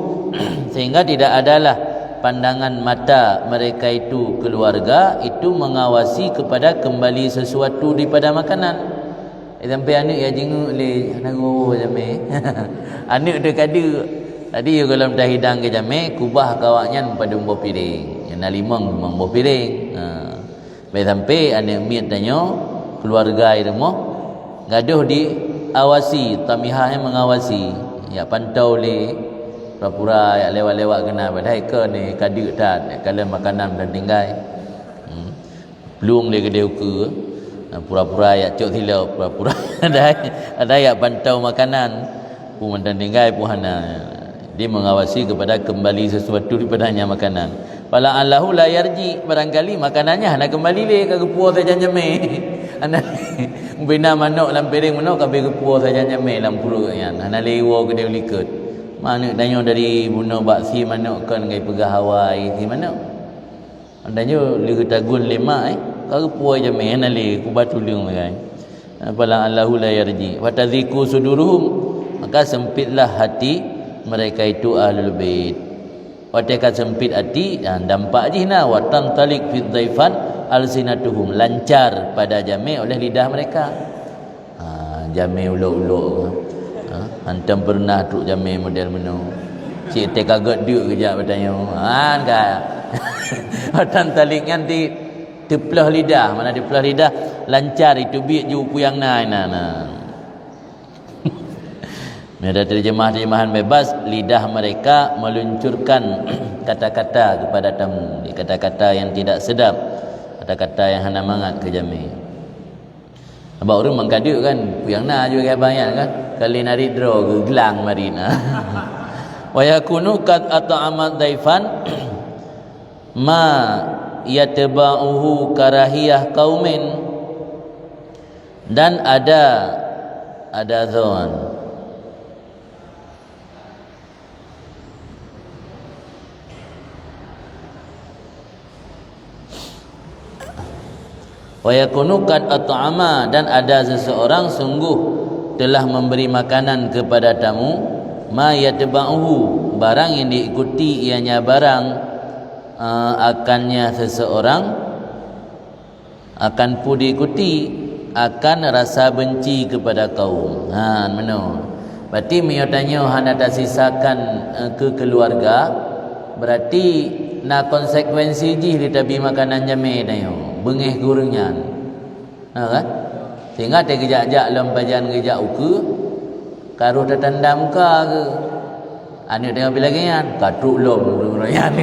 Sehingga tidak adalah pandangan mata mereka itu keluarga itu mengawasi kepada kembali sesuatu daripada makanan. Sampai anak ya jenguk le nago jame. Anak dia kada. Tadi kalau dah hidang ke jame kubah kawaknya pada umbo piring. Yang nalimang umbo piring. Sampai anak miat tanya keluarga itu mo gaduh diawasi, tamihah yang mengawasi. Ya pantau le pura-pura ya lewat-lewat kena badai ke ni kaduk tak kalau makanan dan tinggal. Belum le gede uku. Pura-pura ya cok silau, pura-pura ada ya pantau makanan pun mandan tinggal pun hana. Dia mengawasi kepada kembali sesuatu daripadanya makanan. Fala allahu la yarji, barangkali makanannya hana kembali le ke gepua saja nyame. Ana bina manuk dalam piring manuk kabeh gepua saja nyame dalam perut yan. Hana lewo ke dia likut. Mana danyo dari bunuh baksi manuk kan ngai pegah hawai si manuk. Danyo lihat tagun lemak kalau puai jame hana le ku batu leung kan. Fala allahu la yarji wa tadhiku suduruhum, maka sempitlah hati mereka itu ahlul bait. Wateka sempit hati dan dampak jihna wa tantalik fi dhaifan alsinatuhum, lancar pada jame oleh lidah mereka. Jame ulok-ulok. Antam pernah truk jame model menu. Cik te kaget duk kejap bertanya. Kan. Tantalik nanti teplah lidah, mana teplah lidah lancar itu biak ju puyang nah. Ada terjemahan bebas, lidah mereka meluncurkan kata-kata kepada tamu, kata-kata yang tidak sedap, kata-kata yang hana mangat ke jami. Abang orang mengkaduk kan, puyang na juga banyak kan, kali nari draw ke gelang marina. Wa yakunu qad at'amat daifan ma yatba'uhu karahiyah qaumin, dan ada zon wa yakunu qad at'ama, dan ada seseorang sungguh telah memberi makanan kepada tamu, ma yatba'uhu, barang yang diikuti ianya barang akannya seseorang, akan pun diikuti akan rasa benci kepada kaum. Mana berarti miotanya hana tak sisakan ke keluarga, berarti na konsekuensi ji ditabi makanan jame nayo bengih gurungan. Kan sehingga te gejak-jak lempajan gejak uke karo tetanda muka ke ane tengok bila kan katruk lom gurungan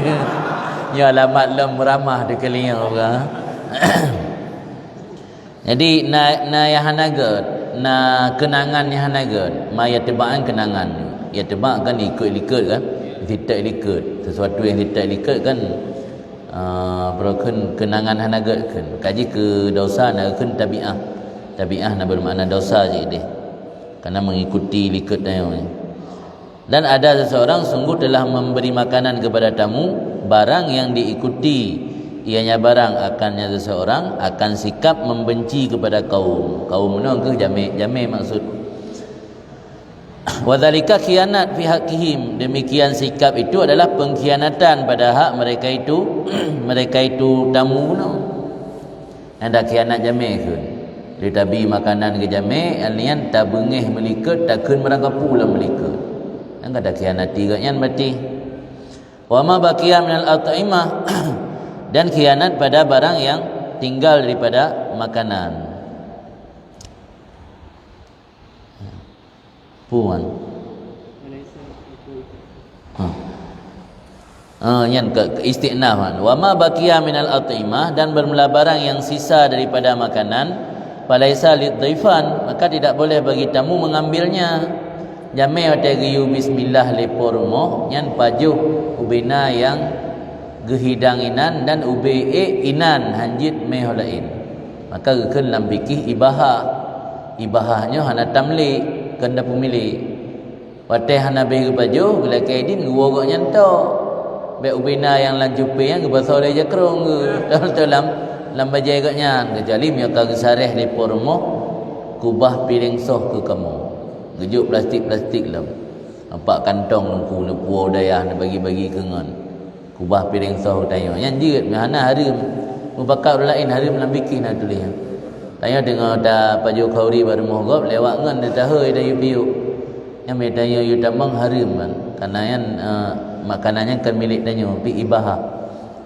ya alamat lom ramah de keliang orang. Jadi na yang hanagat, na kenangan yang hanagat, maya tebaan kenangan. Ya tebak kan ikut-ikut kan, tidak ikut. Sesuatu yang tidak ikut kan berken kenangan hanagat kan. Kaji ke dosa na kan tabiah. Tabiah na bermakna dosa je dia. Karena mengikuti ikut dia. Dan ada seseorang sungguh telah memberi makanan kepada tamu, barang yang diikuti ianya barang akannya seseorang akan sikap membenci kepada kaum. Kaum mana ke jami' maksud. Wa dzalika khianat fi haqqihim, demikian sikap itu adalah pengkhianatan pada hak mereka itu mereka itu tamu no. Anda khianat jami' ke. Ditabi makanan ke jami' alian tak bengih melikat takun merangkapu lah melikat. Yang ada khianati gaknya berarti. Wa ma baqiya minal at'imah dan khianat pada barang yang tinggal daripada makanan. Puan. Yang ke istinaf. Wa ma baqiya minal at'imah, dan bermula barang yang sisa daripada makanan, falaisa lidhaifan, maka tidak boleh bagi tamu mengambilnya. Jame ote giyu bismillah lepor mo nyan pajuh ubina yang gehidanginan dan ube inan hanjit meholain. Maka gekeun lam fikih ibahahnya hana tamli kenda pemilik. Wateh hana beh baju bila kaidin guwogok nyanto. Be ubina yang lanjupe yang gebasa oleh jakrong ge. Dalam bajai gak nyan kecuali miaka gesareh di pormo kubah piring soh ke kamu. Gejuk plastik lam. Nampak kantong ku lepuo dayah bagi-bagi kengan. Kubah piring soh tayo. Yang jeut hana harim. Mubakar lain harim lam bikin tulis. Tanya dengar dah paju khauri baru mohgop lewat ngan dah tahoi dah piu. Yang medanya yu tamang harim kan. Karena yang makanannya kan milik danyo pi ibahah.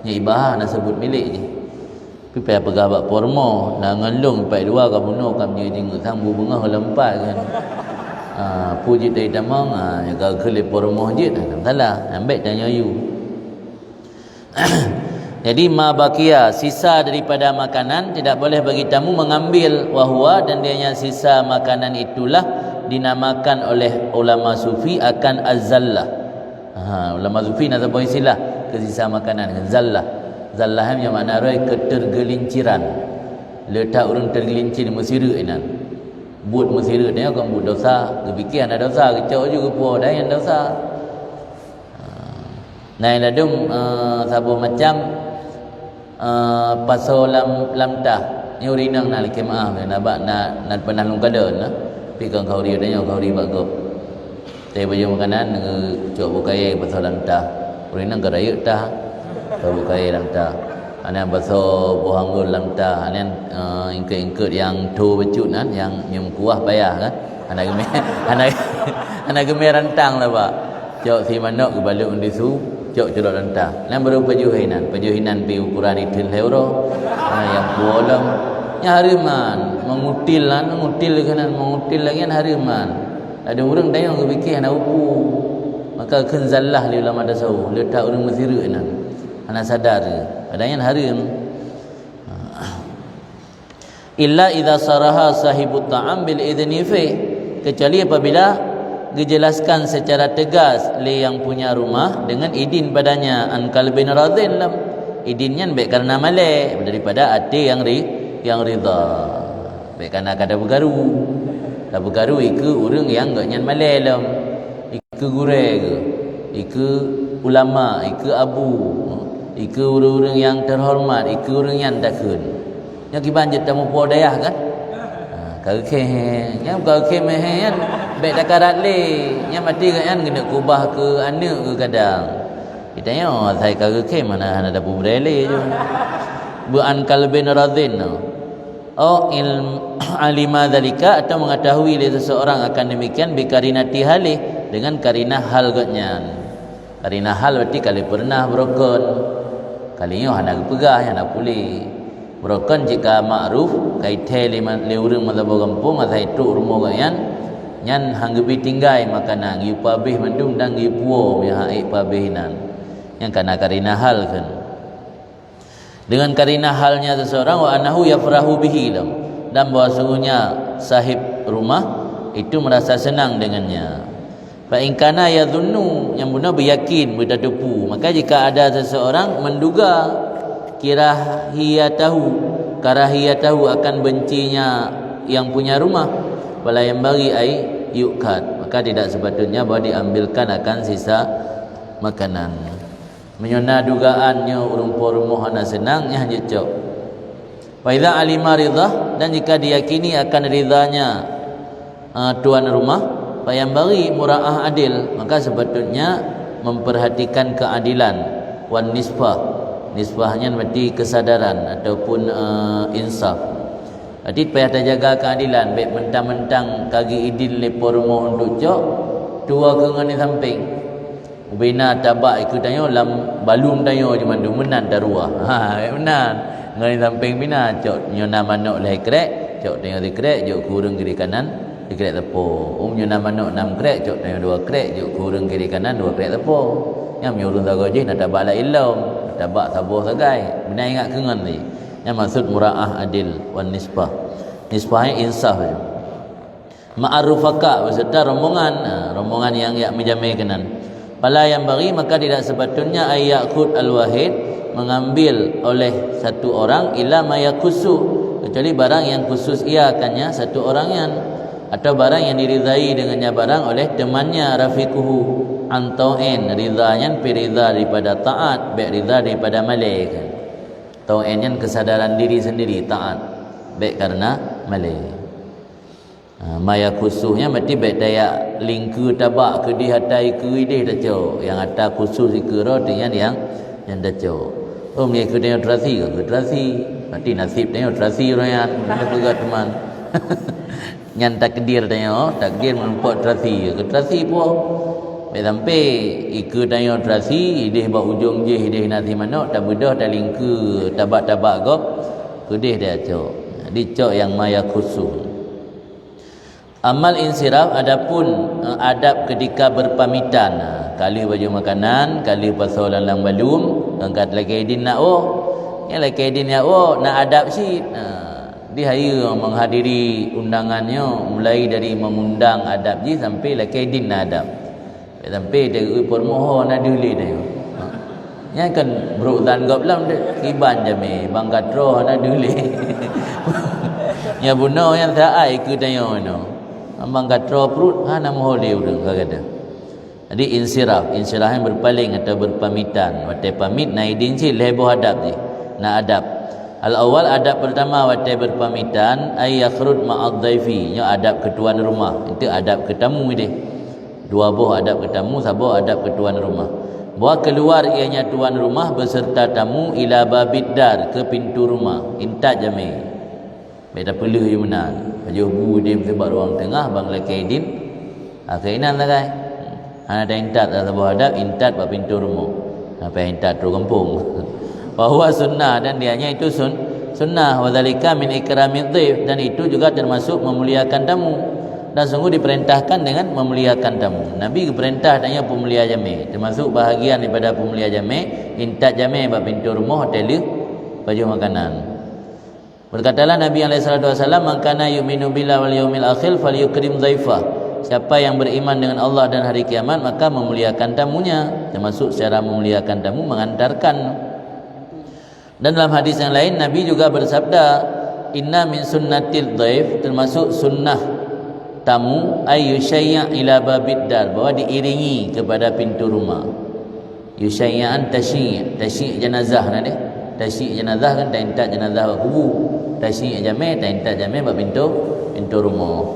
Nya ibahah nak sebut milik je. Pi payah pegawak pormo nak ngalung pai dua ka bunuh kam je tengok sang bu bunga lempat kan. Puji dari tamang ya ka kele pormo je tak salah. Ambil danyo yu. Jadi ma bakia sisa daripada makanan tidak boleh bagi tamu mengambil wahwa dan dianya sisa makanan itulah dinamakan oleh ulama sufi akan az-zallah. Ulama sufi nak sebut istilah ke sisa makanan zallah. Zallah yang makna roi ketergelinciran. Letak orang tergelincir mesira inan. Buat mesira dia kan buat dosa, kepikir ada dosa, kecau juga puas dah yang dosa. Nai ladum sabo macam paso lam tah ni urinang nak laki maaf nak pernah lung kadan nah pi kang kau dia tanya kau ri bago teh baju makanan cok bukai paso lam tah urinang garayuk tah kau bukai lam tah anan paso buhanggul lam tah anan ingkut yang tu becut kan yang nyum kuah bayar kan anak gemir rantang lah pak cok si manok ke baluk undisu cok cerok rantah. Nan baru pajuhinan pi ukuran itu euro. Yang pualam nya hariman mengutil kanan mengutil lagi kan hariman. Ada orang tayang ke fikir ana upu. Maka kenzallah li ulama dasau letak orang mesira nan. Ana sadar adanya harim. Illa idza saraha sahibut ta'am bil idzni fi kecuali apabila dijelaskan secara tegas li yang punya rumah dengan idin padanya an kalbin radin lam idinnya baik karena malek daripada hati yang ridha baik karena kada bergaru iku urang yang gak nyan malek lam iku gure iku ulama iku abu iku urang yang terhormat iku urang yang takun yang kibanjet tamu po dayah kan kalau yang kalau mehen baik dakarat le yang mati kan kena kubah ke anak ke kadang kita yo saya kalau mana ada bubrele je bu an kalbin radin alima dalika atau mengetahui seseorang akan demikian bikarinati hali dengan karinah hal gotnya karinah hal berarti kali pernah berokon kalinya hana pegah yang nak pulih berokon jika ma'ruf kaithe le urang mazhab kampung mazhab itu rumo gayan nyan hanggebi tinggai makanan yu pabih mendung dan yu puo ya haik pabihinan yang kana karina hal kan dengan karina halnya seseorang wa anahu yafrahu bihi dan bahwasanya sahib rumah itu merasa senang dengannya fa in kana yadhunnu yang benar beryakin berdadupu maka jika ada seseorang menduga karahiyatahu akan bencinya yang punya rumah wala yang bagi ai yukat maka tidak sepatutnya bahwa diambilkan akan sisa makanan menyona dugaannya urung pormo hana senangnya hanya cok wa idza alima ridha dan jika diyakini akan ridhanya tuan rumah fa yang bagi muraah adil maka sepatutnya memperhatikan keadilan wan nisbahnya berarti kesadaran ataupun insaf. Jadi payah terjaga keadilan baik mentang-mentang kaki idin lepor mo untuk cok dua kengan di samping ubina tabak ikut tanyo lam balum tanyo cuma menan darua menan ngan di samping bina cok nyona manok leh krek cok tanyo di krek cok kurang kiri kanan di krek tepo nyona manok 6 krek cok tanyo 2 krek cok kurang kiri kanan 2 krek tepo yang nyurun sagoje nak tabak la ilom tabak sabuh sagai bina ingat kengan ni yang maksud muraah adil wan nisbahnya insaf ma'arufaka beserta rombongan yang menjamai kenan pala yang bagi maka tidak sepatutnya ayakut al-wahid mengambil oleh satu orang illa mayakusu, kecuali barang yang khusus ia akannya satu orangnya, atau barang yang diridai dengannya barang oleh temannya rafiquhu antau'in, ridanya ridha daripada taat, baik ridha daripada malik. Tau'in yang kesadaran diri sendiri, taat baik karena malik. Maya khususnya mesti baik daya lingku tabak ke di hatai ke idih dah cok, yang atas khusus ke rotinya yang dah cok. Oh mereka tengok terasi ke terasi, nanti nasib tengok terasi orang yang pegang teman. Yang takdir tengok, takdir menumpuk terasi ke terasi pun. Baik sampai ikut tengok terasi, idih bak ujung je, idih nanti mana tak mudah tak lingku tabak-tabak kau, kedih dia cok. Jadi cok yang maya khusus. Amal insiraf adapun adab ketika berpamitan, kali baju makanan, kali pasal dalam balum, angkat lagi din nak yang lagi din ya nak adab si. Dia menghadiri undangannya mulai dari mengundang adab ji sampai lagi din nak adab. Sampai dia permohon ada dulu dia. Yang kan berudan goblam kiban jami bangkatro ada dulu. Ya buno yang tak ai ke tanya no. Ambang katro perut nama holi urang kata. Jadi insiraf yang berpaling atau berpamitan. Watai pamit naidin si lebo adab je. Na adab. Al awal adab pertama watai berpamitan ay yakhrud ma'ad dhaifi, nya adab ketuan rumah. Itu adab ke tamu dia. Dua buah adab ke tamu, sabo adab ke tuan rumah. Bawa keluar ianya tuan rumah beserta tamu ila babid-dar, ke pintu rumah. Intat jami. Beda perlu je menang. Baju bu dia sebab ruang tengah bang laki din. Kainan lah kai. Ada intat atau adab intat pada pintu rumah. Sampai intat tu kampung. Bahwa sunnah dan dianya itu sunnah wa zalika min ikramid dhaif, dan itu juga termasuk memuliakan tamu. Dan sungguh diperintahkan dengan memuliakan tamu. Nabi perintah tanya pemulia jami. Termasuk bahagian daripada pemulia jami, intat jami pada pintu rumah hotel baju makanan. Berkatalah Nabi SAW, man kana yu'minu billahi wal yawmil akhir falyukrim dhaifah. Siapa yang beriman dengan Allah dan hari kiamat maka memuliakan tamunya, termasuk secara memuliakan tamu mengantarkan. Dan dalam hadis yang lain Nabi juga bersabda, inna min sunnatil dhaif, termasuk sunnah tamu ay yushayya ila babid-dar, bahwa diiringi kepada pintu rumah. Yushayya'an tasyi' jenazah nade. Tasyi' jenazah kan tak intat jenazah kubur. Tasyi' jami' tak intat jami' pada pintu rumah.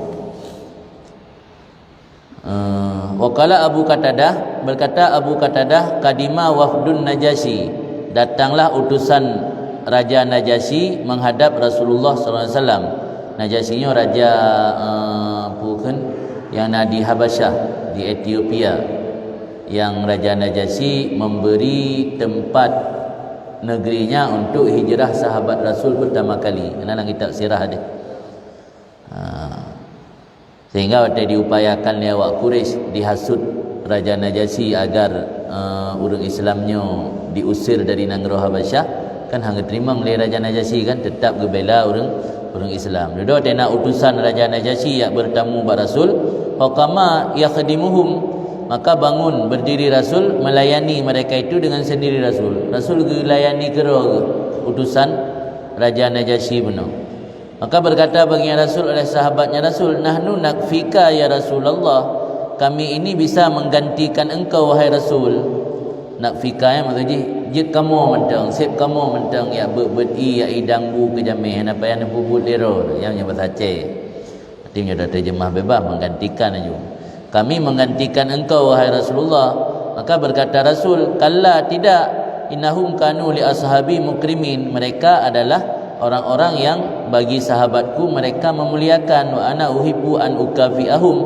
Waqala Abu Qatadah, berkata Abu Qatadah, kadima wafdun Najasyi, datanglah utusan Raja Najasyi menghadap Rasulullah SAW. Najasyinya raja bukan yang di Habasyah, di Ethiopia, yang Raja Najasyi memberi tempat negerinya untuk hijrah sahabat Rasul pertama kali. Dalam kitab sirah ada. Sehingga waktu diupayakan oleh awak Quraisy, dihasut Raja Najasyi agar orang Islamnya diusir dari negara Habasyah, kan hang terima oleh Raja Najasyi kan tetap gebela orang Islam. Dua nak utusan Raja Najasyi yang bertamu pada Rasul, faqama yakhdimuhum, maka bangun berdiri Rasul melayani mereka itu dengan sendiri Rasul. Rasul gelayani kera utusan Raja Najasyi benar. Maka berkata baginda Rasul oleh sahabatnya Rasul, nahnu nakfika ya Rasulullah, kami ini bisa menggantikan engkau wahai Rasul. Nakfika ya maksudnya jik kamu mentang, sip kamu mentang ya berdi ya idang bu ke jamih apa yang bubut lero yang bahasa Aceh. Artinya dah terjemah bebas menggantikan aja. Kami menggantikan engkau wahai Rasulullah. Maka berkata Rasul, kalla tidak, innahum kanu li ashabi mukrimin, mereka adalah orang-orang yang bagi sahabatku mereka memuliakan. Wa ana uhibbu an ukafiahum,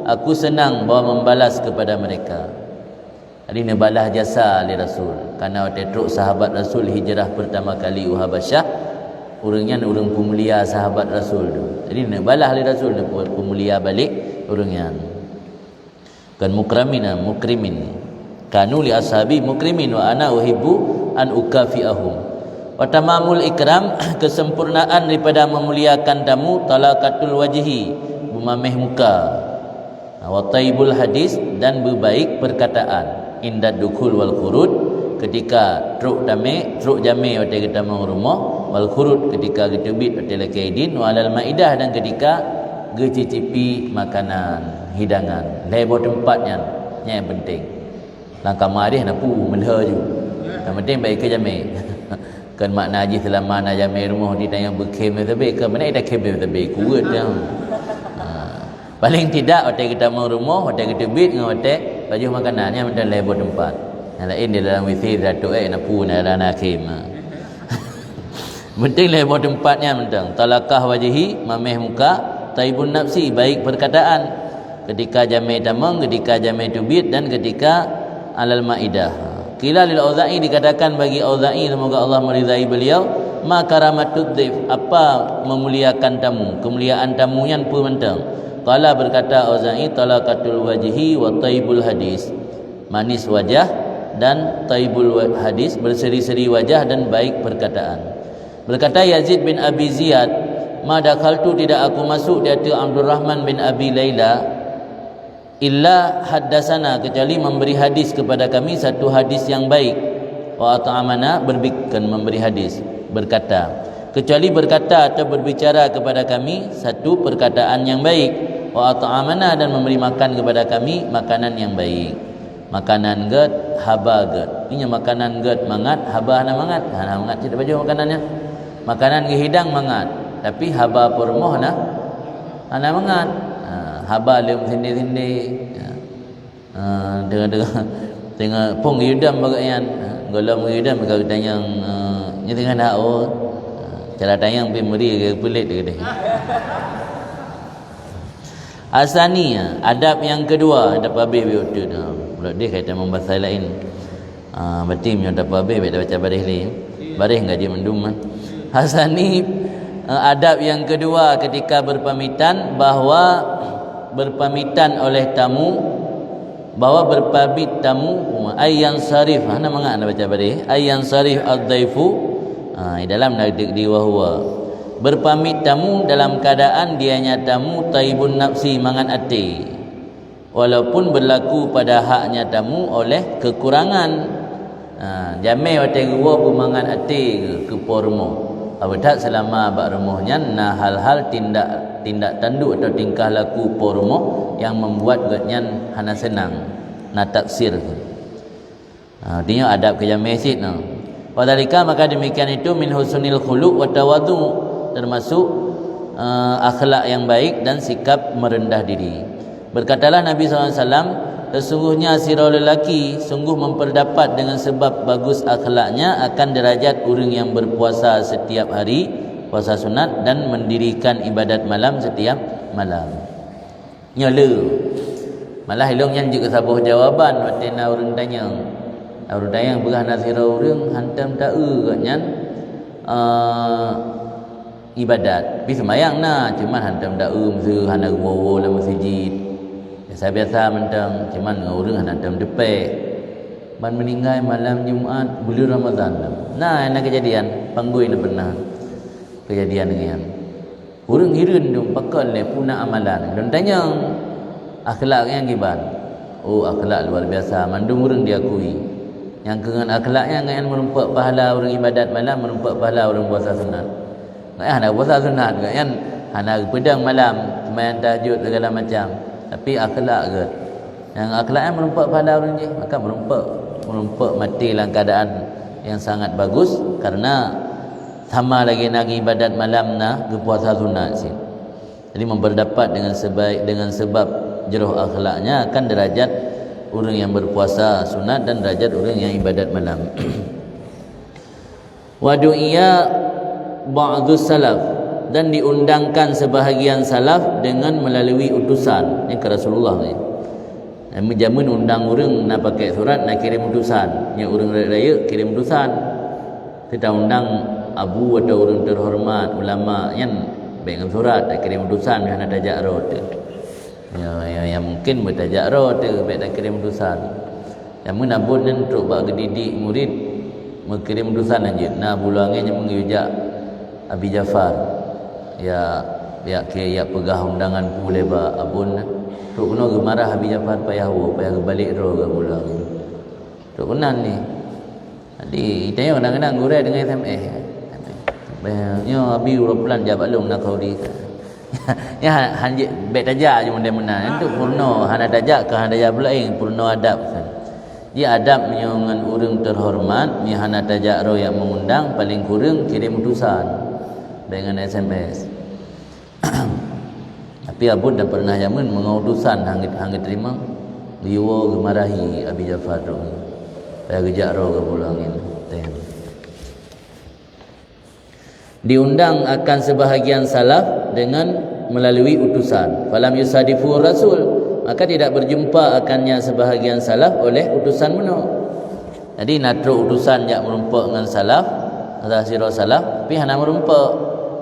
aku senang bahawa membalas kepada mereka. Jadi ini balas jasa oleh Rasul. Karena waktu itu sahabat Rasul hijrah pertama kali Habasyah, orangnya orang pemulia sahabat Rasul tu. Jadi ini balas oleh Rasul, pemulia balik orangnya. Kan mukrimin kanu li ashabi mukrimin wa ana uhibbu an ukafiahum. Wa tamamul ikram, kesempurnaan daripada memuliakan tamu, talaqatul wajhi, memameh muka, wa taibul hadis, dan berbaik perkataan, indad dukul wal khurud, ketika truk jami hotel kita rumah, wal khurud ketika getubit hotel kaidin, walal maidah dan ketika gecicipi makanan hidangan lebar tempatnya yang penting langkah marih nak pu melha ju yang penting baik ke jami kan makna haji selama nak jami rumah ditanya berkem lebih ke mana ada kem lebih kuat dah. Paling tidak hotel kita rumah, hotel getubit dengan hotel baju makanannya macam lebar tempat. Yang lain di dalam WC datuk nak pu nak dalam hakim. Penting lebar tempatnya mentang. Talakah wajihi mameh muka, taibun nafsi baik perkataan ketika jami tamang, ketika jami tubit dan ketika alal maidah. Qila lil Auza'i dikatakan bagi Auza'i semoga Allah meridai beliau, ma karamatud dhaif apa memuliakan tamu, kemuliaan tamunya pun mentang. Qala berkata Auza'i talaqatul wajhi wa taibul hadis. Manis wajah dan taibul hadis, berseri-seri wajah dan baik perkataan. Berkata Yazid bin Abi Ziyad, ma dakhaltu tidak aku masuk di hati Abdul Rahman bin Abi Laila illa haddasana kecuali memberi hadis kepada kami satu hadis yang baik, wa at'amana berbikan memberi hadis, berkata kecuali berkata atau berbicara kepada kami satu perkataan yang baik, wa at'amana dan memberi makan kepada kami makanan yang baik. Makanan ged haba ged ini makanan ged mangat haba hana mangat tidak baju makanannya makanan ge hidang mangat tapi haba permoh hana mangat haba lem sindi-sindi tengah pung yudam bagayan golong yudam kalau tanya nya tengah dak cara tayang pi meri ke pelit gede. Asaniya adab yang kedua adab habis betul dia kata membahas lain. Berarti punya dapat habis baca baris ni. Baris enggak dia mendum. Hasani adab yang kedua ketika berpamitan bahawa berpamitan oleh tamu bahawa berpamit tamu ayyan sarif. Mana mangak anda baca baris? Ayyan sarif ad-dhaifu. Di dalam di wahwa berpamit tamu dalam keadaan dianya tamu taibun nafsi mangan ati. Walaupun berlaku pada haknya tamu oleh kekurangan. Jamai hotel gua pemangan ati ke pormo. Abadat selama abak rumahnya nah hal-hal tindak tanduk atau tingkah laku pormo yang membuat gatnya hana senang. Nah taksir. Artinya adab ke jamai sid no. Wadalika maka demikian itu min husnil khuluq wa tawadhu termasuk akhlak yang baik dan sikap merendah diri. Berkatalah Nabi SAW, sesungguhnya sirau lelaki sungguh memperdapat dengan sebab bagus akhlaknya akan derajat orang yang berpuasa setiap hari, puasa sunat dan mendirikan ibadat malam setiap malam. Nyala. Malah hilangnya juga sabuh jawaban waktu orang tanya. Orang tanya berah nak sirau orang hantam tak katnya ibadat. Tapi semayang nah, cuman hantam tak mesti hana gowo dalam masjid. Biasa mentang cuman orang hantam depan. Man meninggal malam Jumaat bulan Ramadan. Nah, ada kejadian panggui ni pernah. Kejadian dengan orang hirun tu pakal le puna amalan. Dan tanya akhlak yang giban. Oh, akhlak luar biasa. Mandung orang diakui. Yang dengan akhlaknya dengan merumpak pahala orang ibadat malam, merumpak pahala orang puasa sunat. Kan ada puasa sunat kan? Hana pedang malam, sembahyang tahajud segala macam. Tapi akhlak ke? Yang akhlaknya merumpak pahala orang je, maka merumpak mati dalam keadaan yang sangat bagus karena sama lagi nak ibadat malam nak puasa sunat sih. Jadi memperdapat dengan sebab jeruh akhlaknya akan derajat orang yang berpuasa sunat dan derajat orang yang ibadat malam. Wa du'iya ba'dus salaf dan diundangkan sebahagian salaf dengan melalui utusan ni ke Rasulullah ni. Menjamin undang orang nak pakai surat nak kirim utusan. Yang orang raya kirim utusan. Kita undang abu atau orang terhormat ulama yang baik surat nak kirim utusan nak tajak rot. Ya mungkin bertajak roh tu baik tak kirim utusan. Yang menabun dan teruk bak didik murid mengirim utusan lanjut. Nah bulangnya mengijak Abi Jafar. Ya pegah undangan pulai ba abun. Teruk kena gemarah Abi Jafar payah balik roh ke bulang. Teruk kenan ni. Jadi tanya kadang-kadang gurai dengan SMS. Nya abi urulan jawab belum nak kau di. Ya hanjik baik tajak je mudah-mudahan itu purna hana tajak ke hana tajak pula purna adab kan. Dia adab dengan urang terhormat ni hana tajak ro yang mengundang paling kurang kirim utusan dengan SMS. Tapi Abu dah pernah zaman mengutusan hang terima liwa gemarahi Abi Jafar tu. Saya gejak ro ke pulangin. Diundang akan sebahagian salaf dengan melalui utusan. Falam yusadifu rasul, maka tidak berjumpa akannya sebahagian salaf oleh utusan meno. Jadi natro utusan jak merumpak dengan salaf, sirah salaf, tapi hana merumpak.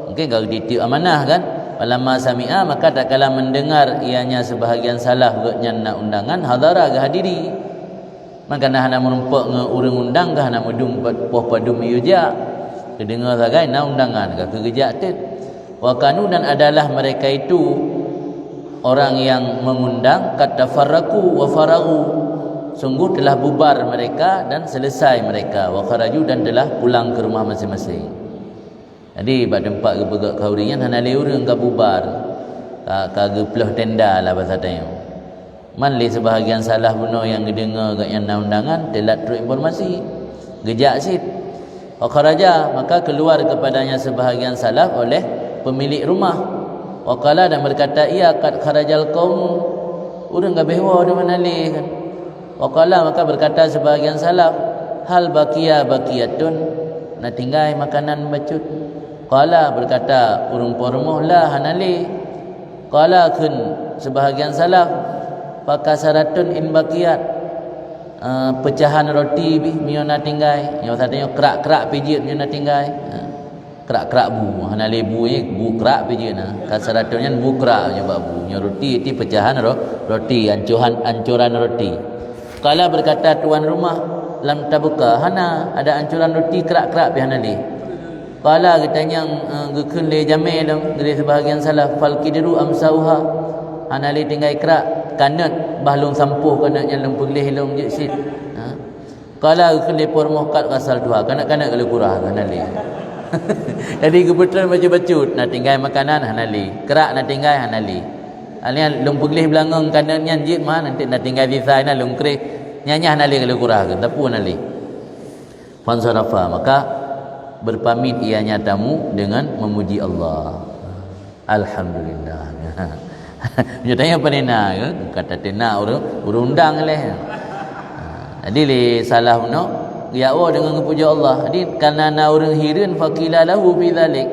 Mungkin kalau ditip amanah kan. Falamma sami'a, maka tak kala mendengar ianya sebahagian salaf getnya nak undangan hadara ke hadiri. Maka hana merumpak nge urang undang ke hana medung poh padum yuja. Kedengar sagai nak undangan ke kegejak tet. Wa kanu dan adalah mereka itu orang yang mengundang kata farraku wa faragu, sungguh telah bubar mereka dan selesai mereka, wa kharaju dan telah pulang ke rumah masing-masing. Jadi pada tempat ke begak kaurian hana le urang ka bubar ka geploh tenda lah bahasa tanya. Man le sebahagian salah benar yang dengar kat yang undangan telat terus informasi gejak sit. Wa kharaja, maka keluar kepadanya sebahagian salaf oleh pemilik rumah. Wa qala, dan berkata ia qad kharajal qaum, urang gabewa de manale kan. Wa qala, maka berkata sebahagian salaf, hal baqiyatun, nak tinggal makanan bacut. Qala, berkata urang pormoh lah hanale. Qala kun sebahagian salaf, fakasaratun in baqiyat, pecahan roti miona tinggai yang katanya kerak-kerak pijit miona tinggai kerak-kerak bu hana lebu bu kerak pijit nah kasaratnya bu kerak nya bu nya roti itu pecahan roti ancuran roti. Kala berkata tuan rumah lam tabuka, hana ada ancuran roti kerak-kerak pi hana le. Kala katanya gekun le jamil dari sebahagian salaf fal kidru amsauha, hana le tinggai kerak kanat bahlung sampuh kanat yang lempelih long je sit. Kala kelepor mohkat kasal dua kanak-kanak kalau kurang hanali. Jadi kebetulan baca-bacut nak tinggal makanan hanali, kerak nak tinggal hanali. Alian lempelih belangang kanatnya jit mah nanti nak tinggal di sana lungkrih nyanyi hanali kalau kurang tapi hanali. Fansarafa, maka berpamit ianya tamu dengan memuji Allah. Alhamdulillah. Dia tanya apa nena ke? Kata tena urang undang leh. Jadi le salah no ya dengan memuja Allah. Jadi karena orang hirin faqila lahu bidzalik.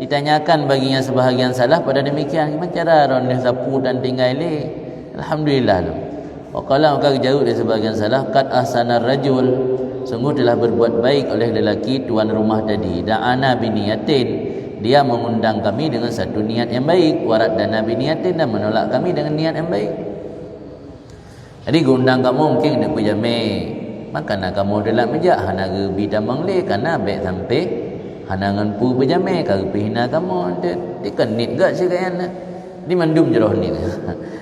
Ditanyakan baginya sebahagian salah pada demikian. Gimana cara orang dah sapu dan tinggal le? Alhamdulillah. Wa qala, maka jauh dari sebahagian salah qad ahsanar rajul, sungguh telah berbuat baik oleh lelaki tuan rumah tadi. Da'ana biniyatin, dia mengundang kami dengan satu niat yang baik. Warat dan nabi niatin, dan menolak kami dengan niat yang baik. Jadi undang kamu mungkin nak pejame, maka nak kamu dalam meja hana ge bidamang le kana baik sampai hana ngan pu pejame ka pihina kamu dikan nit gak sikayan di mandum jeroh nit.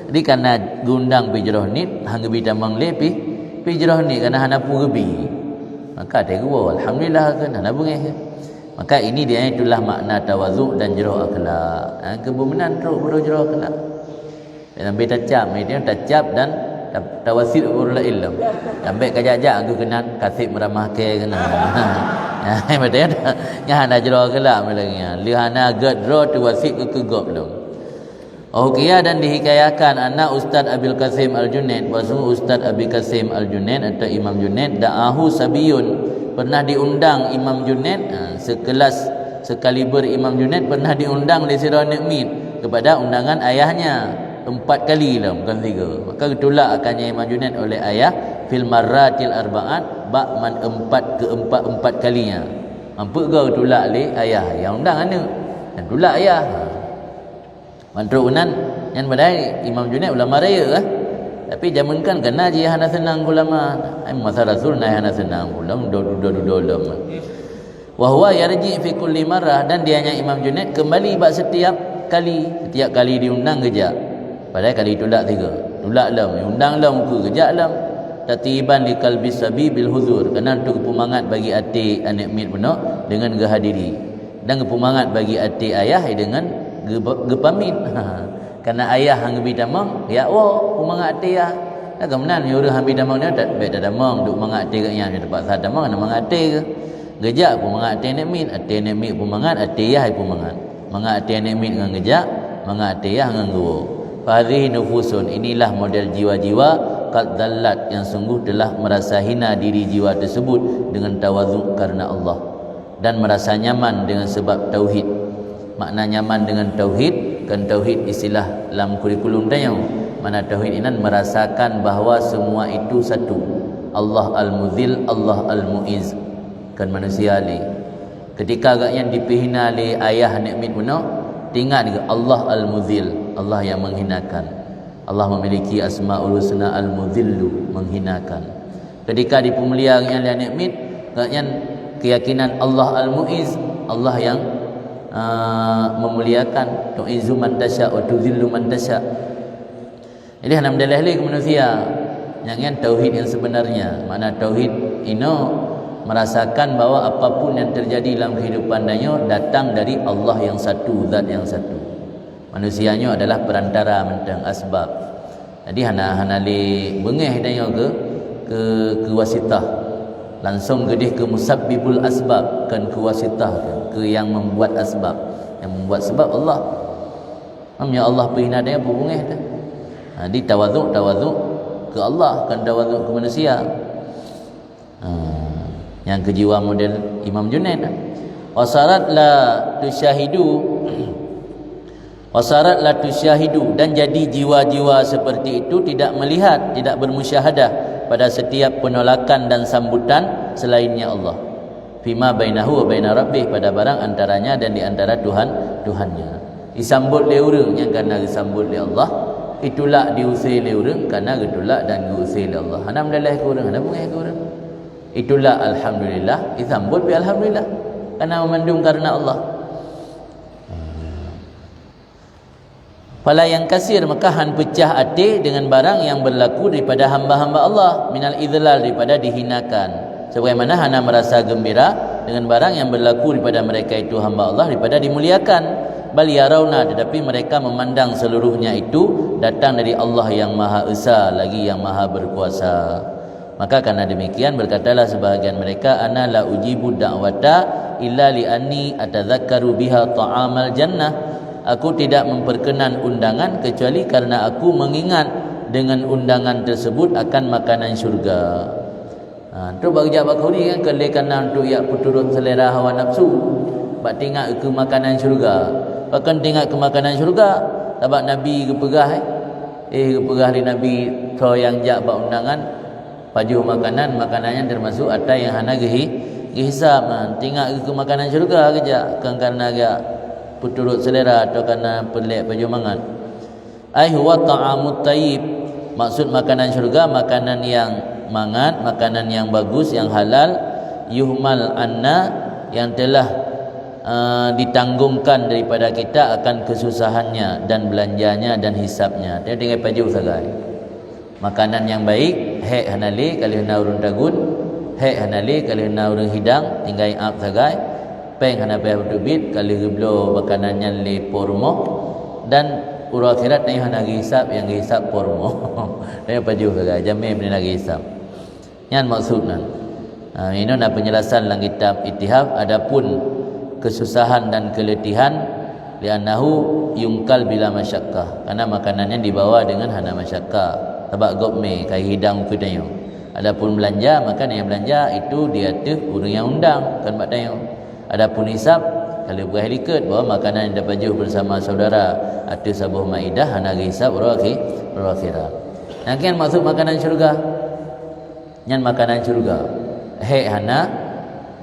Jadi kana gundang pi jeroh nit hang bidamang le pi jeroh nit kana hana pu gebi, maka dia gua alhamdulillah kan hana bungeh. Maka ini dia itulah makna tawaduk dan jeroh akhlak. Kebenaran teruk pada jeroh akhlak. Dalam beta cap, dia tacap dan tawasid urul ilm. Sampai kajak-jak aku kenan kasih meramah ke kena. Ya, betul ya. Ada jeroh akhlak melangnya. Lihana gadro tawasid ke gop belum. Okey, dan dihikayakan anak Ustaz Abil Qasim Al-Junaid, bahwa Ustaz Abil Qasim Al-Junaid atau Imam Junaid da'ahu sabiyun, pernah diundang Imam Junaid, sekelas sekaliber Imam Junaid pernah diundang oleh Sirah Nikmit kepada undangan ayahnya 4 kali lah, bukan 3. Maka ditolak akannya Imam Junaid oleh ayah fil marratil arba'at, ba'man 4 kalinya. Mampu kau tolak oleh ayah yang undang anak dan tolak ayah. Mantruk unan yang badai Imam Junaid ulama raya lah. Tapi jamankan kena je hana senang ulama. Ai masa Rasul naik hana senang ulama do. Wa huwa yarji fi kulli marrah, dan dianya Imam Junaid kembali bak setiap kali diundang kerja. Padahal kali tolak 3. Tolak lam, undang lam ke kerja lam. tatiban liqalbi sabi bil huzur, kerana untuk kepumangat bagi hati anak mit benak dengan gehadiri, dan kepumangat bagi hati ayah dengan gepamit. Kerana ayah hang bi damang ya wa pumangat hati ya. Dah kemenan nyuruh hang bi damang dia tak baik dah damang duk mangat hati kat yang dia tempat sah damang nak mangat hati ke. Gejak pumangat hati anak mit pumangat hati ayah pumangat. Mangat hati anak mit dengan gejak, mangat hati ayah dengan gua. Fadhihi nufusun, inilah model jiwa-jiwa qad dallat yang sungguh telah merasa hina diri jiwa tersebut dengan tawadhu karena Allah, dan merasa nyaman dengan sebab tauhid. Makna nyaman dengan tauhid, kan tauhid istilah dalam kurikulum tayau. Mana tauhid ini merasakan bahawa semua itu satu. Allah al-muzil, Allah al-muiz. Kan manusia li. Ketika agaknya dipihina li ayah nikmat benar, tinggal juga Allah al-muzil, Allah yang menghinakan. Allah memiliki asmaul husna al-muzillu, menghinakan. Ketika dipemuliakan oleh nikmat, agaknya keyakinan Allah al-muiz, Allah yang memuliakan. Tu'izu man tasya wa tuzillu man tasya. Jadi alhamdulillah ke manusia yang tauhid yang sebenarnya. Mana tauhid ini merasakan bahawa apapun yang terjadi dalam kehidupan dia datang dari Allah yang satu, zat yang satu. Manusianya adalah perantara mentang asbab. Jadi hana li bengeh dia ke wasitah. Langsung gedih ke musabbibul asbab, kan ke wasitah, ke yang membuat asbab. Yang membuat sebab Allah. Ya Allah pihina dia bengeh dah. Di tawaduk ke Allah, kan tawaduk ke manusia. Yang kejiwa model Imam Junaid. Wasarat la tusyahidu, dan jadi jiwa-jiwa seperti itu tidak melihat, tidak bermusyahadah pada setiap penolakan dan sambutan selainnya Allah. Fima bainahu wa baina rabbih, pada barang antaranya dan di antara Tuhannya. Disambut le urang yang kerana disambut le Allah, itulah diusir le urang kerana getulak dan diusir le Allah. Alhamdulillah ke urang, ada bunga ke urang. Itulah alhamdulillah, disambut bi alhamdulillah kerana memandung karena Allah. Fala yang kasir, maka han pecah hati dengan barang yang berlaku daripada hamba-hamba Allah, minal idlal, daripada dihinakan. Sebagaimana hana merasa gembira dengan barang yang berlaku daripada mereka itu hamba Allah, daripada dimuliakan. Bal yarawna, tetapi mereka memandang seluruhnya itu datang dari Allah yang Maha Esa, lagi yang Maha Berkuasa. Maka karena demikian berkatalah sebahagian mereka, ana la ujibu da'wata illa li anni atadzakkaru biha ta'amal jannah. Aku tidak memperkenan undangan kecuali karena aku mengingat dengan undangan tersebut akan makanan syurga. Tu bagi jawab kau ni kan kerana untuk ya puturut selera hawa nafsu. Bak tinggal ke makanan syurga. Bahkan tinggal ke makanan syurga. Sebab Nabi kepegah kepegah li Nabi so yang jak bak undangan pajuh makanannya termasuk ada yang hana hisab. Tinggal ke makanan syurga kejak kan karena agak puturut selera atau karena pelik pajuh mangan. Ai huwa ta'amut tayyib, maksud makanan syurga makanan yang mangat, makanan yang bagus, yang halal, yuhmal anna, yang telah ditanggungkan daripada kita akan kesusahannya dan belanjanya dan hisapnya. Dia tinggal pajuh sagai. Makanan yang baik, hek hanali kali hena urun tagun, hek hanali kali hena urun hidang, tinggal ap sagai. Peng hana payah berdubit kali geblo makanannya le pormo, dan uru akhirat ni hana hisap yang hisap pormo. Dia pajuh sagai, jamin benda lagi hisap. Yang maksudnya ini adalah penjelasan dalam kitab Ittihaf. Adapun kesusahan dan keletihan, li'annahu yungkal bila masyakkah, karena makanannya dibawa dengan hana masyakkah. Sebab gopme kai hidang kudanya. Adapun belanja, makan yang belanja itu dia tu urang yang undang kan mak tanya. Adapun hisap, kalau berah liket bahawa makanan yang dapat jauh bersama saudara ada sebuah maidah hana hisap akhirat. Yang kan maksud makanan syurga. Yang makanan syurga. Hek hana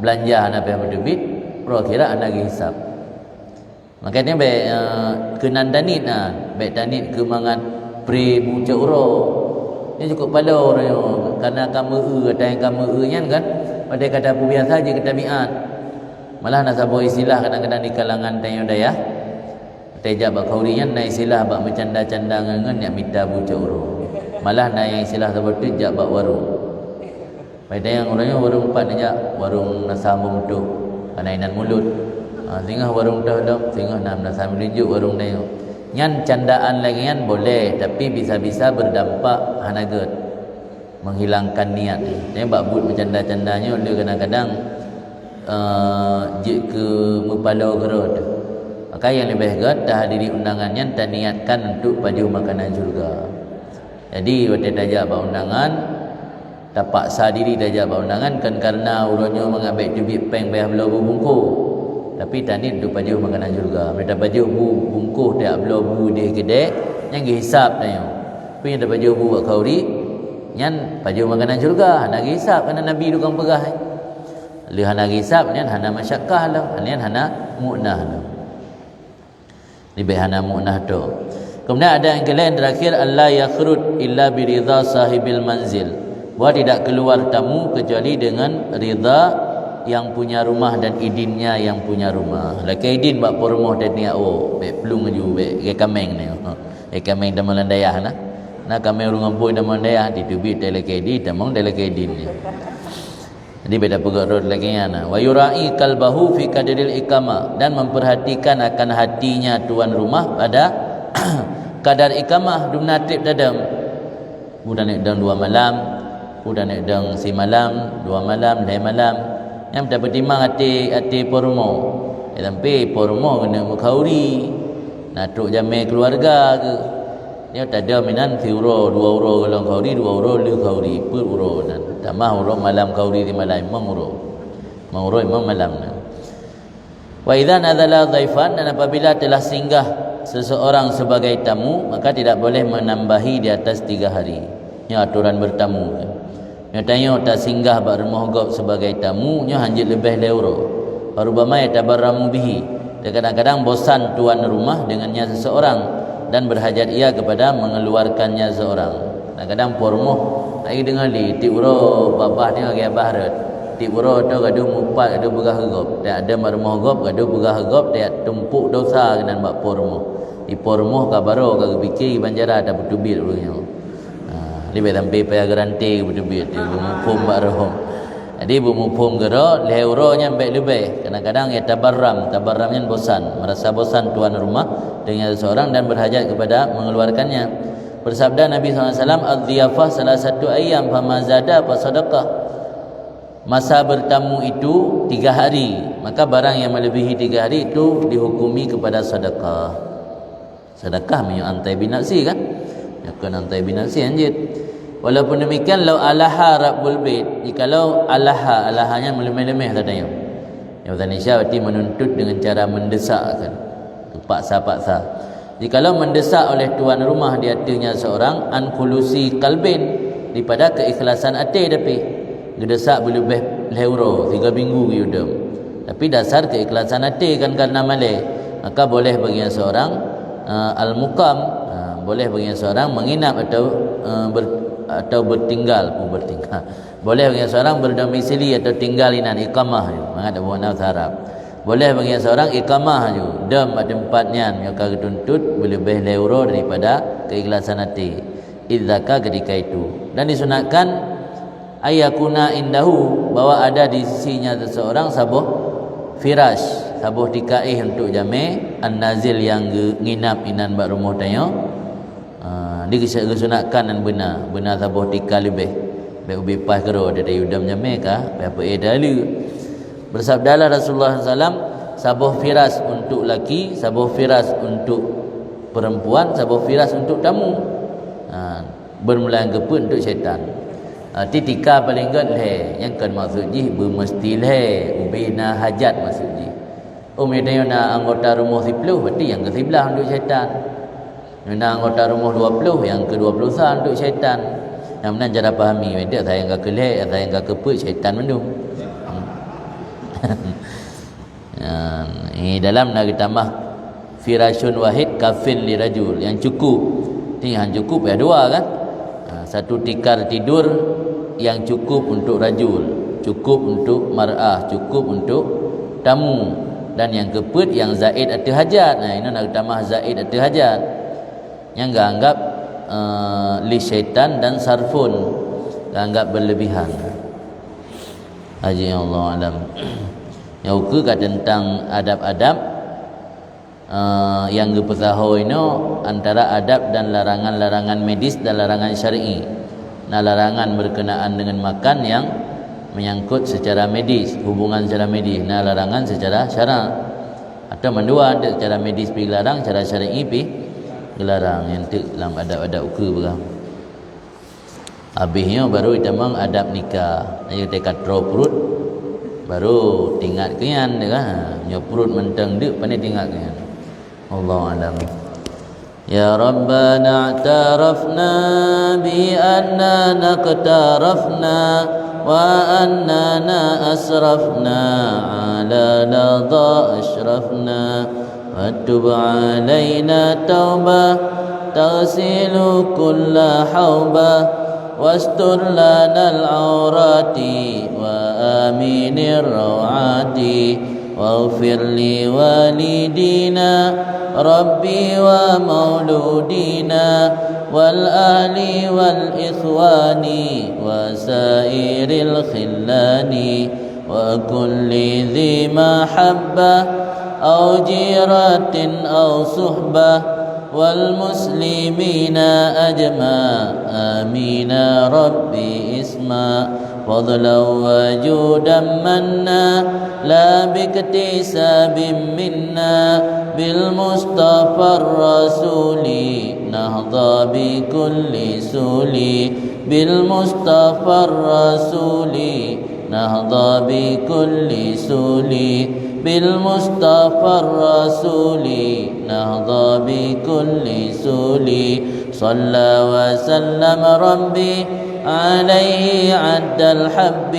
belanja hana payah berdebit, akhirat hana hisap. Makanya kenan danit baik danit ke mangat pre buca uro. Ini cukup pada orang karena kamu ada yang kamu kan pada kata apa biasa je ketabiat. Malah nak sabu istilah kadang-kadang di kalangan tanya daya. Tejak bak kaurian na istilah bak bercanda-canda ngan yang minta buca uro. Malah na yang istilah seperti jak bak waru. Pada yang orangnya warung 4 aja, warung nasambung tu, kanainan mulut. Tengah warung tu dah, tengah nam nasambung tunjuk warung dia. Nyan candaan lagi nyan boleh, tapi bisa-bisa berdampak hanaget, menghilangkan niat. Dia bak but bercanda-candanya dia kadang-kadang ke mepalau gerot. Maka yang lebih baik dah hadiri undangannya dan niatkan untuk baju makanan syurga. Jadi waktu dajak ba undangan, tak paksa diri dajak ba undangan kan karena urangnya mengambil duit peng bayar belau bungku. Tapi tadi untuk baju makanan syurga. Mereka baju bungku tak belau bu dia gede, yang hisap tanya. Tapi yang baju bu kauri, yang baju makanan syurga, nak hisap kerana Nabi dukang pegah. Lihat nak hisap ni hana masyakkah lah, ni hana mu'nah lah. Lebih hana mu'nah tu. Kemudian ada yang lain terakhir, Allah yakhrud illa biridha sahibil manzil. Bahawa tidak keluar tamu kecuali dengan ridha yang punya rumah dan idinnya yang punya rumah. Laki idin bak por rumah dan niat bek pelung ju bek kameng ni. Kameng dalam dayah nah. Nah kameng urang ampoi dalam dayah ditubit dari laki idin damang dari laki idin ni. Jadi beda pegat road lagi ana. Wa yurai kalbahu fi kadril iqamah, dan memperhatikan akan hatinya tuan rumah pada kadar iqamah dum natib dadam. Budak nak dang 2 malam, budak nak dang si malam, 2 malam, 2 malam. Yang dapat timang hati pormo. Sampai pormo kena mukhauri. Natuk jamai keluarga ke. Dia tak ada minan 3 euro, 2 euro kalau khauri, 2 euro lu khauri, per euro dan tambah euro malam khauri di malam 5 euro. 5 euro 5 malam. Wa idza nazala dhaifan, dan apabila telah singgah seseorang sebagai tamu, maka tidak boleh menambahi di atas 3 hari. Ini aturan bertamu. Nyatanya tak singgah bak rumah gop sebagai tamu, nya hanjit lebih euro. Parubama yatabarramu bihi. Kadang-kadang bosan tuan rumah dengannya seseorang dan berhajat ia kepada mengeluarkannya seorang. Kadang-kadang pormoh lagi dengar li ti uro babah dia agak baharat. Ti uro tu gaduh mupat gaduh begah gop. Tak ada marmoh gop gaduh begah gop tak tumpuk dosa kenan bak pormoh. Di pormoh kabaro kagak fikir banjara ada betubit urangnya. Lebih sampai payah garanti betubit dia mupum bak roh. Jadi mupum gero le euronya baik lebih. Kadang-kadang ya tabarramnya bosan, merasa bosan tuan rumah dengan seseorang dan berhajat kepada mengeluarkannya. Bersabda Nabi SAW, "Adh-dhiyafah salah satu ayyam fama zada fa sadaqah." Masa bertamu itu 3 hari, maka barang yang melebihi 3 hari itu dihukumi kepada sedekah. Sedekah punya antai binasi kan? Ya kan antai binasi anjit. Walaupun demikian, lau alaha rabbul bait, jikalau alahanya melemeh-lemeh katanya. Yang Indonesia berarti menuntut dengan cara mendesakkan, paksa-paksa. Jikalau mendesak oleh tuan rumah di hatinya seorang, an khulusi kalbin, daripada keikhlasan hati tapi gedesak berlebih euro 3 minggu yudem. Tapi dasar keikhlasan hati kan karena malih, maka boleh bagi seorang al-muqam, boleh bagi seorang menginap atau bertinggal. Boleh bagi seorang berdomisili atau tinggal inan iqamah je. Mangat ada bahasa Arab. Boleh bagi seorang iqamah je. Dem pada tempatnya maka dituntut berlebih euro daripada keikhlasan hati. Idzaka ketika itu. Dan disunatkan ayakuna indahu, bahwa ada di sisinya seseorang sabuh firash, sabuh tikaih untuk jami an-nazil yang nginap inan bak rumah tanya. Disunatkan dan benar sabuh tika lebih baik ubi pas kero dari udam jami kah apa dalu. Bersabdalah Rasulullah SAW, sabuh firas untuk laki, sabuh firas untuk perempuan, sabuh firas untuk tamu. Bermula geput untuk syaitan. Tika paling gad le, yang kan maksudnya bermesti le ubina hajat maksudnya. Umidayana anggota rumah 10 berarti yang ke-11 untuk syaitan. Nuna anggota rumah 20 yang ke-20 untuk syaitan. Yang mana cara fahami dia saya enggak kelek, saya enggak keput syaitan mendung. Ini dalam nak ditambah firashun wahid kafin li rajul, yang cukup. Ini yang cukup ya 2 kan? Satu tikar tidur yang cukup untuk rajul, cukup untuk mar'ah, cukup untuk tamu, dan yang keput yang zaid atau hajat. Ini nak ditambah zaid atau hajat. Yang enggak anggap li syaitan dan sarfun, enggak anggap berlebihan. Haji Allah alam. Yang ke kat tentang adab-adab yang gepetaho ino antara adab dan larangan-larangan medis dan larangan syar'i. Nah, larangan berkenaan dengan makan yang menyangkut secara medis, hubungan secara medis. Nah, larangan secara syara'. Atau mendua secara medis pi larang, secara syar'i pi dilarang. Yang tu dalam adab-adab ke berang. Habisnya baru itamang adab nikah. Ayo tekat perut baru tinggal kian dah. Nyo perut mentang dik pandai tinggal kian. Allah alam. Ya Rabbana a'tarafna bi anna naqtarafna wa annana asrafna ala ladha ashrafna wa tub alaina tauba taghsilu kulla hauba واستر لنا العورات وآمن الروعات واغفر لوالدينا ربي ومولودينا والآل والإخوان وسائر الخلان وكل ذي محبة أو جيرة أو صحبة والمسلمين أجمع آمين ربي اسما فضلا وجودا منا لا باكتساب منا بالمصطفى الرسول نهضى بكل سول بالمصطفى الرسول نهضى بكل سول بالمصطفى الرسول نهضى بكل سول صلى وسلم ربي عليه عد الحب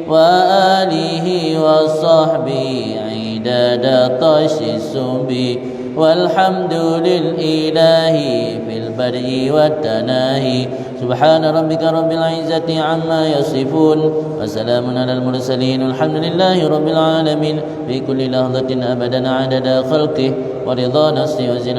وآله وصحبه عداد طش السب والحمد للإله في البدء والتناهي سبحان ربك رب العزة عما يصفون وسلام على المرسلين والحمد لله رب العالمين في كل لحظة أبدا عدد خلقه ورضا نفسه وزنة